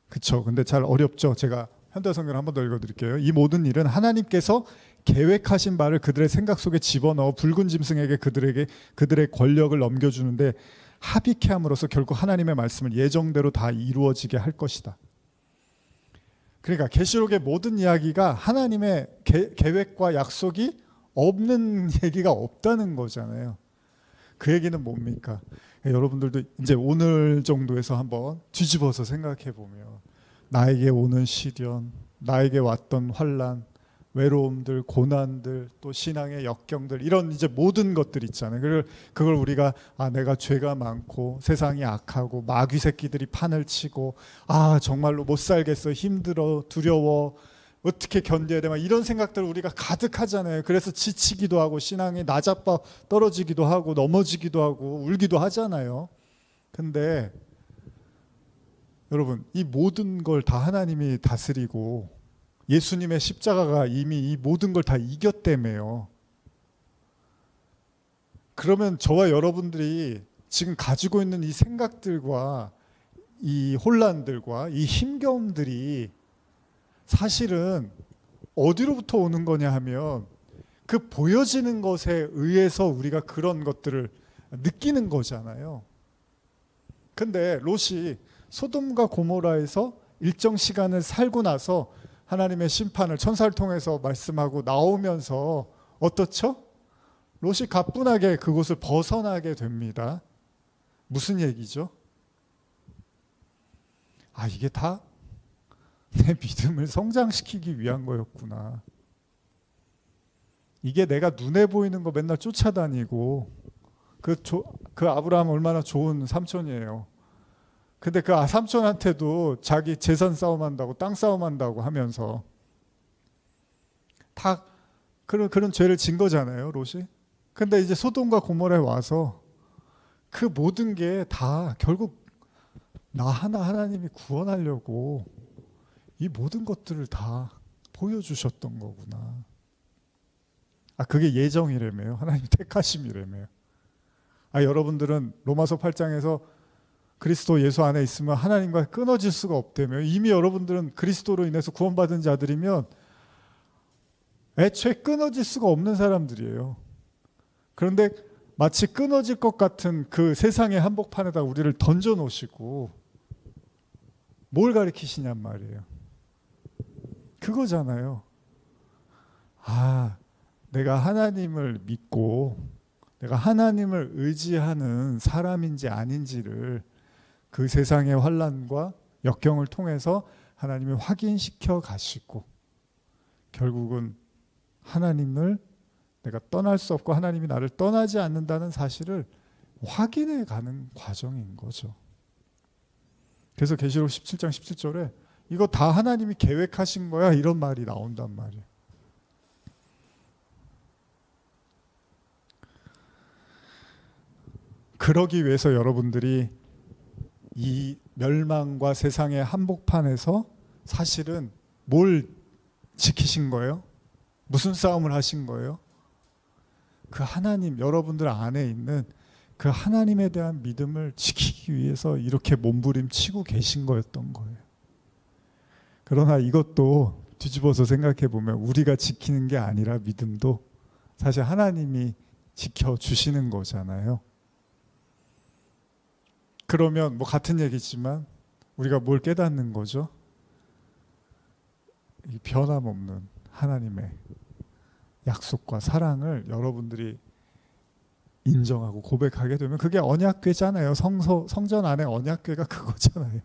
그쵸? 근데 잘 어렵죠? 제가 현대성경을 한 번 더 읽어드릴게요. 이 모든 일은 하나님께서 계획하신 바를 그들의 생각 속에 집어넣어 붉은 짐승에게 그들의 권력을 넘겨주는데 합의케 함으로써 결국 하나님의 말씀을 예정대로 다 이루어지게 할 것이다. 그러니까 계시록의 모든 이야기가 하나님의 계획과 약속이 없는 얘기가 없다는 거잖아요. 그 얘기는 뭡니까? 여러분들도 이제 오늘 정도에서 한번 뒤집어서 생각해 보면 나에게 오는 시련, 나에게 왔던 환난, 외로움들, 고난들, 또 신앙의 역경들, 이런 이제 모든 것들 있잖아요. 그걸 우리가 내가 죄가 많고 세상이 악하고 마귀 새끼들이 판을 치고 정말로 못 살겠어, 힘들어, 두려워, 어떻게 견뎌야 돼, 막 이런 생각들 우리가 가득하잖아요. 그래서 지치기도 하고 신앙이 나자빠 떨어지기도 하고 넘어지기도 하고 울기도 하잖아요. 근데 여러분, 이 모든 걸 다 하나님이 다스리고 예수님의 십자가가 이미 이 모든 걸 다 이겼다며요. 그러면 저와 여러분들이 지금 가지고 있는 이 생각들과 이 혼란들과 이 힘겨움들이 사실은 어디로부터 오는 거냐 하면 그 보여지는 것에 의해서 우리가 그런 것들을 느끼는 거잖아요. 근데 롯이 소돔과 고모라에서 일정 시간을 살고 나서 하나님의 심판을 천사를 통해서 말씀하고 나오면서 어떻죠? 롯이 가뿐하게 그곳을 벗어나게 됩니다. 무슨 얘기죠? 이게 다 내 믿음을 성장시키기 위한 거였구나. 이게 내가 눈에 보이는 거 맨날 쫓아다니고 그 아브라함 얼마나 좋은 삼촌이에요. 근데 그 삼촌한테도 자기 재산 싸움한다고 땅 싸움한다고 하면서 다 그런 죄를 진 거잖아요, 롯이. 근데 이제 소돔과 고모라에 와서 그 모든 게 다 결국 나 하나님이 구원하려고 이 모든 것들을 다 보여주셨던 거구나. 그게 예정이라며요. 하나님 택하심이라며요. 여러분들은 로마서 8장에서 그리스도 예수 안에 있으면 하나님과 끊어질 수가 없다며. 이미 여러분들은 그리스도로 인해서 구원받은 자들이면 애초에 끊어질 수가 없는 사람들이에요. 그런데 마치 끊어질 것 같은 그 세상의 한복판에다 우리를 던져 놓으시고 뭘 가리키시냔 말이에요. 그거잖아요. 아, 내가 하나님을 믿고 내가 하나님을 의지하는 사람인지 아닌지를 그 세상의 환난과 역경을 통해서 하나님이 확인시켜 가시고 결국은 하나님을 내가 떠날 수 없고 하나님이 나를 떠나지 않는다는 사실을 확인해 가는 과정인 거죠. 그래서 계시록 17장 17절에 이거 다 하나님이 계획하신 거야 이런 말이 나온단 말이에요. 그러기 위해서 여러분들이 이 멸망과 세상의 한복판에서 사실은 뭘 지키신 거예요? 무슨 싸움을 하신 거예요? 그 하나님, 여러분들 안에 있는 그 하나님에 대한 믿음을 지키기 위해서 이렇게 몸부림치고 계신 거였던 거예요. 그러나 이것도 뒤집어서 생각해 보면 우리가 지키는 게 아니라 믿음도 사실 하나님이 지켜주시는 거잖아요. 그러면 뭐 같은 얘기지만 우리가 뭘 깨닫는 거죠? 이 변함없는 하나님의 약속과 사랑을 여러분들이 인정하고 고백하게 되면 그게 언약궤잖아요. 성전 안에 언약궤가 그거잖아요.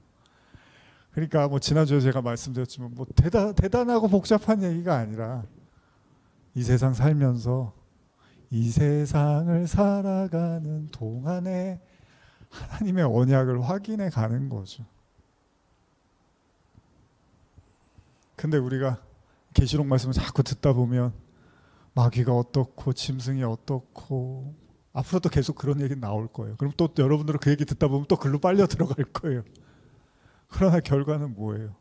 그러니까 뭐 지난주에 제가 말씀드렸지만 뭐 대단하고 복잡한 얘기가 아니라 이 세상 살면서 이 세상을 살아가는 동안에 하나님의 언약을 확인해 가는 거죠. 근데 우리가 계시록 말씀을 자꾸 듣다 보면 마귀가 어떻고 짐승이 어떻고 앞으로도 계속 그런 얘기 나올 거예요. 그럼 또 여러분들은 그 얘기 듣다 보면 또 글로 빨려 들어갈 거예요. 그러나 결과는 뭐예요?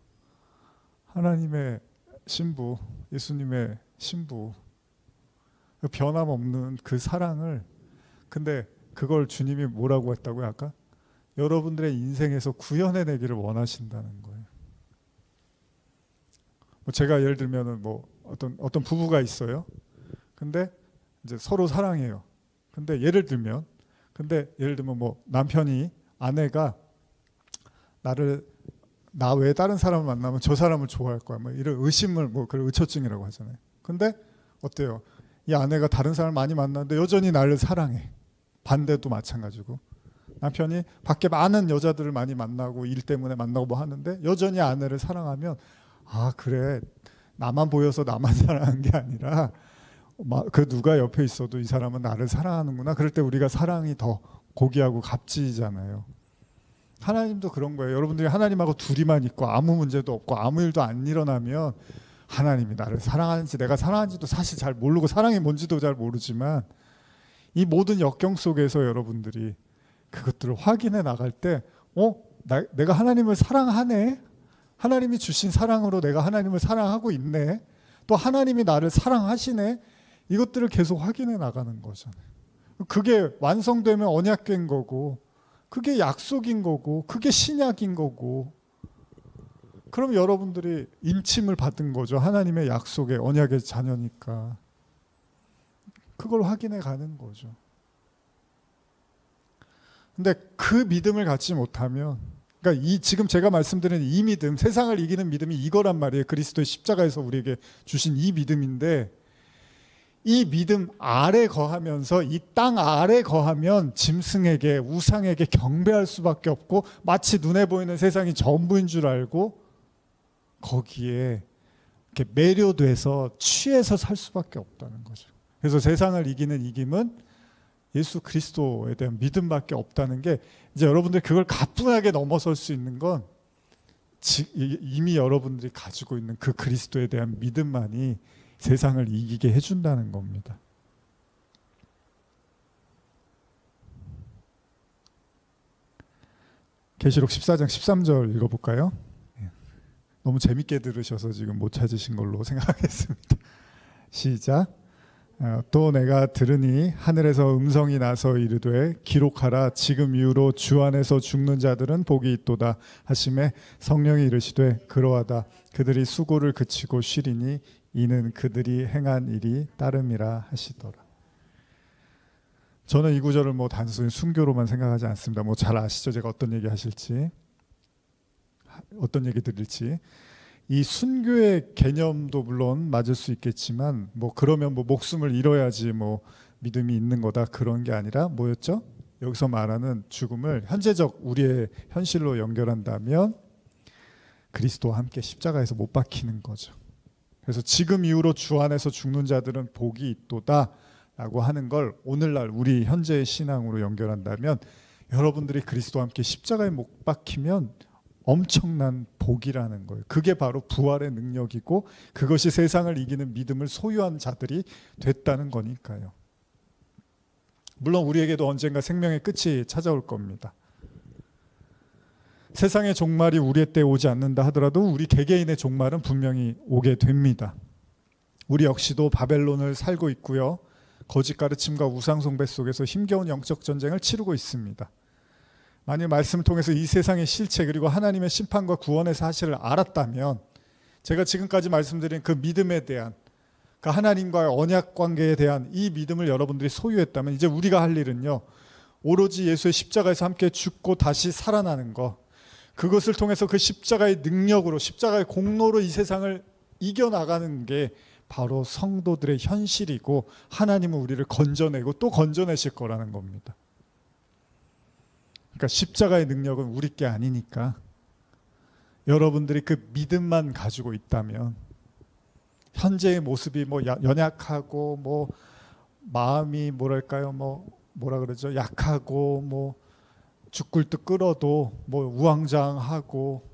하나님의 신부, 예수님의 신부, 변함없는 그 사랑을, 근데 그걸 주님이 뭐라고 했다고요? 아까 여러분들의 인생에서 구현해내기를 원하신다는 거예요. 뭐 제가 예를 들면은 뭐 어떤 부부가 있어요. 근데 이제 서로 사랑해요. 근데 예를 들면 뭐 남편이 아내가 나 외에 다른 사람을 만나면 저 사람을 좋아할 거야. 뭐 이런 의심을 뭐 그걸 의처증이라고 하잖아요. 근데 어때요? 이 아내가 다른 사람을 많이 만나는데 여전히 나를 사랑해. 반대도 마찬가지고 남편이 밖에 많은 여자들을 많이 만나고 일 때문에 만나고 뭐 하는데 여전히 아내를 사랑하면 아 그래 나만 보여서 나만 사랑한 게 아니라 그 누가 옆에 있어도 이 사람은 나를 사랑하는구나. 그럴 때 우리가 사랑이 더 고귀하고 값지잖아요. 하나님도 그런 거예요. 여러분들이 하나님하고 둘이만 있고 아무 문제도 없고 아무 일도 안 일어나면 하나님이 나를 사랑하는지 내가 사랑하는지도 사실 잘 모르고 사랑이 뭔지도 잘 모르지만 이 모든 역경 속에서 여러분들이 그것들을 확인해 나갈 때 내가 하나님을 사랑하네. 하나님이 주신 사랑으로 내가 하나님을 사랑하고 있네. 또 하나님이 나를 사랑하시네. 이것들을 계속 확인해 나가는 거잖아요. 그게 완성되면 언약궤인 거고 그게 약속인 거고 그게 신약인 거고 그럼 여러분들이 인침을 받은 거죠. 하나님의 약속의 언약의 자녀니까. 그걸 확인해 가는 거죠. 근데 그 믿음을 갖지 못하면 그러니까 지금 제가 말씀드리는 이 믿음, 세상을 이기는 믿음이 이거란 말이에요. 그리스도의 십자가에서 우리에게 주신 이 믿음인데 이 믿음 아래 거하면서 이 땅 아래 거하면 짐승에게 우상에게 경배할 수밖에 없고 마치 눈에 보이는 세상이 전부인 줄 알고 거기에 이렇게 매료돼서 취해서 살 수밖에 없다는 거죠. 그래서 세상을 이기는 이김은 예수 그리스도에 대한 믿음밖에 없다는 게 이제 여러분들이 그걸 가뿐하게 넘어설 수 있는 건 이미 여러분들이 가지고 있는 그 그리스도에 대한 믿음만이 세상을 이기게 해준다는 겁니다. 계시록 14장 13절 읽어볼까요? 너무 재밌게 들으셔서 지금 못 찾으신 걸로 생각하겠습니다. 시작. 또 내가 들으니 하늘에서 음성이 나서 이르되 기록하라. 지금 이후로 주 안에서 죽는 자들은 복이 있도다 하시매 성령이 이르시되 그러하다. 그들이 수고를 그치고 쉬리니 이는 그들이 행한 일이 따름이라 하시더라. 저는 이 구절을 뭐 단순히 순교로만 생각하지 않습니다. 뭐 잘 아시죠? 제가 어떤 얘기 하실지, 어떤 얘기 드릴지. 이 순교의 개념도 물론 맞을 수 있겠지만, 뭐 그러면 뭐 목숨을 잃어야지 뭐 믿음이 있는 거다, 그런 게 아니라 뭐였죠? 여기서 말하는 죽음을 현재적 우리의 현실로 연결한다면 그리스도와 함께 십자가에서 못 박히는 거죠. 그래서 지금 이후로 주 안에서 죽는 자들은 복이 있도다 라고 하는 걸 오늘날 우리 현재의 신앙으로 연결한다면, 여러분들이 그리스도와 함께 십자가에 못 박히면 엄청난 복이라는 거예요. 그게 바로 부활의 능력이고, 그것이 세상을 이기는 믿음을 소유한 자들이 됐다는 거니까요. 물론 우리에게도 언젠가 생명의 끝이 찾아올 겁니다. 세상의 종말이 우리의 때에 오지 않는다 하더라도 우리 개개인의 종말은 분명히 오게 됩니다. 우리 역시도 바벨론을 살고 있고요, 거짓 가르침과 우상 숭배 속에서 힘겨운 영적 전쟁을 치르고 있습니다. 만일 말씀을 통해서 이 세상의 실체 그리고 하나님의 심판과 구원의 사실을 알았다면, 제가 지금까지 말씀드린 그 믿음에 대한, 그 하나님과의 언약 관계에 대한 이 믿음을 여러분들이 소유했다면, 이제 우리가 할 일은요, 오로지 예수의 십자가에서 함께 죽고 다시 살아나는 것, 그것을 통해서 그 십자가의 능력으로, 십자가의 공로로 이 세상을 이겨나가는 게 바로 성도들의 현실이고, 하나님은 우리를 건져내고 또 건져내실 거라는 겁니다. 그러니까 십자가의 능력은 우리 게 아니니까 여러분들이 그 믿음만 가지고 있다면, 현재의 모습이 뭐 연약하고 뭐 마음이 뭐랄까요, 뭐라 그러죠, 약하고 뭐 죽을 듯 끓어도 뭐 우왕좌왕하고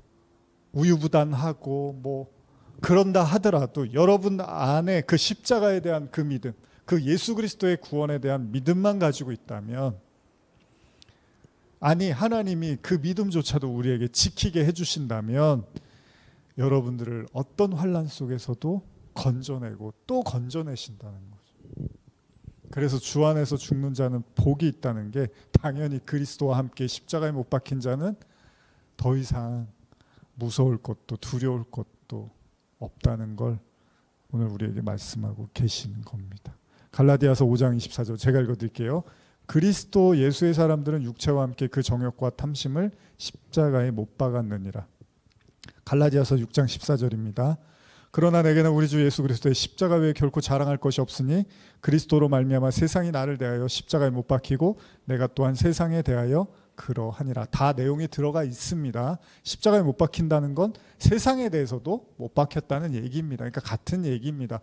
우유부단하고 뭐 그런다 하더라도, 여러분 안에 그 십자가에 대한 그 믿음, 그 예수 그리스도의 구원에 대한 믿음만 가지고 있다면, 아니 하나님이 그 믿음조차도 우리에게 지키게 해주신다면, 여러분들을 어떤 환난 속에서도 건져내고 또 건져내신다는 거죠. 그래서 주 안에서 죽는 자는 복이 있다는 게, 당연히 그리스도와 함께 십자가에 못 박힌 자는 더 이상 무서울 것도 두려울 것도 없다는 걸 오늘 우리에게 말씀하고 계시는 겁니다. 갈라디아서 5장 24절 제가 읽어드릴게요. 그리스도 예수의 사람들은 육체와 함께 그 정욕과 탐심을 십자가에 못 박았느니라. 갈라디아서 6장 14절입니다. 그러나 내게는 우리 주 예수 그리스도의 십자가 외에 결코 자랑할 것이 없으니 그리스도로 말미암아 세상이 나를 대하여 십자가에 못 박히고 내가 또한 세상에 대하여 그러하니라. 다 내용이 들어가 있습니다. 십자가에 못 박힌다는 건 세상에 대해서도 못 박혔다는 얘기입니다. 그러니까 같은 얘기입니다.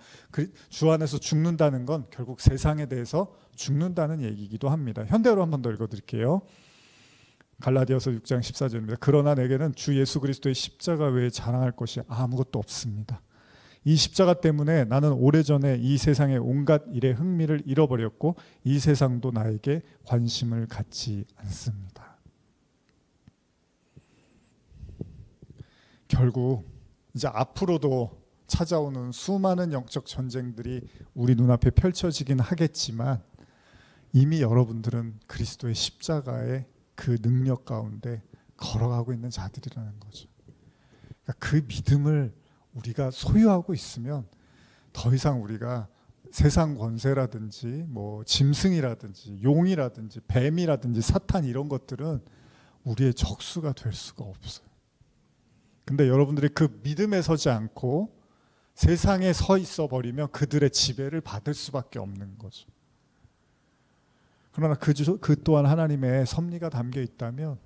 주 안에서 죽는다는 건 결국 세상에 대해서 죽는다는 얘기이기도 합니다. 현대어로 한 번 더 읽어드릴게요. 갈라디아서 6장 14절입니다. 그러나 내게는 주 예수 그리스도의 십자가 외에 자랑할 것이 아무것도 없습니다. 이 십자가 때문에 나는 오래전에 이 세상의 온갖 일에 흥미를 잃어버렸고 이 세상도 나에게 관심을 갖지 않습니다. 결국 이제 앞으로도 찾아오는 수많은 영적 전쟁들이 우리 눈앞에 펼쳐지긴 하겠지만, 이미 여러분들은 그리스도의 십자가의 그 능력 가운데 걸어가고 있는 자들이라는 거죠. 그러니까 그 믿음을 우리가 소유하고 있으면 더 이상 우리가 세상 권세라든지 뭐 짐승이라든지 용이라든지 뱀이라든지 사탄 이런 것들은 우리의 적수가 될 수가 없어요. 근데 여러분들이 그 믿음에 서지 않고 세상에 서 있어 버리면 그들의 지배를 받을 수밖에 없는 거죠. 그러나 그 또한 하나님의 섭리가 담겨 있다면,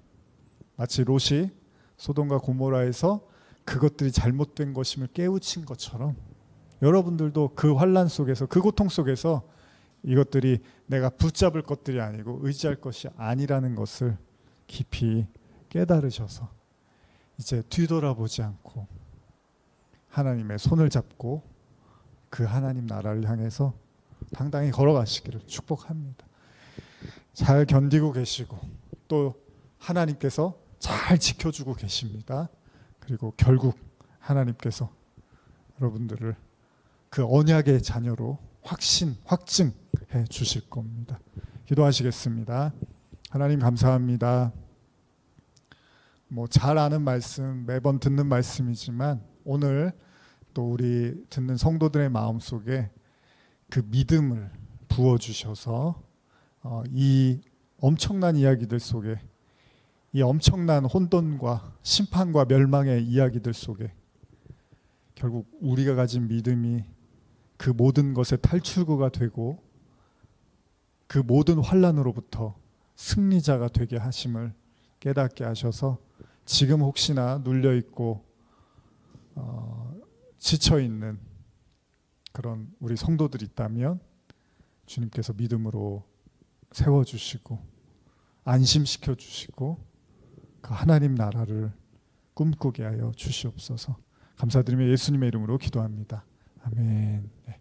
마치 롯이 소돔과 고모라에서 그것들이 잘못된 것임을 깨우친 것처럼 여러분들도 그 환난 속에서, 그 고통 속에서 이것들이 내가 붙잡을 것들이 아니고 의지할 것이 아니라는 것을 깊이 깨달으셔서 이제 뒤돌아보지 않고 하나님의 손을 잡고 그 하나님 나라를 향해서 당당히 걸어가시기를 축복합니다. 잘 견디고 계시고 또 하나님께서 잘 지켜주고 계십니다. 그리고 결국 하나님께서 여러분들을 그 언약의 자녀로 확증해 주실 겁니다. 기도하시겠습니다. 하나님 감사합니다. 뭐 잘 아는 말씀, 매번 듣는 말씀이지만 오늘 또 우리 듣는 성도들의 마음속에 그 믿음을 부어주셔서 이 엄청난 이야기들 속에, 이 엄청난 혼돈과 심판과 멸망의 이야기들 속에 결국 우리가 가진 믿음이 그 모든 것의 탈출구가 되고 그 모든 환난으로부터 승리자가 되게 하심을 깨닫게 하셔서 지금 혹시나 눌려있고 지쳐있는 그런 우리 성도들이 있다면 주님께서 믿음으로 세워주시고 안심시켜 주시고 그 하나님 나라를 꿈꾸게 하여 주시옵소서. 감사드리며 예수님의 이름으로 기도합니다. 아멘. 네.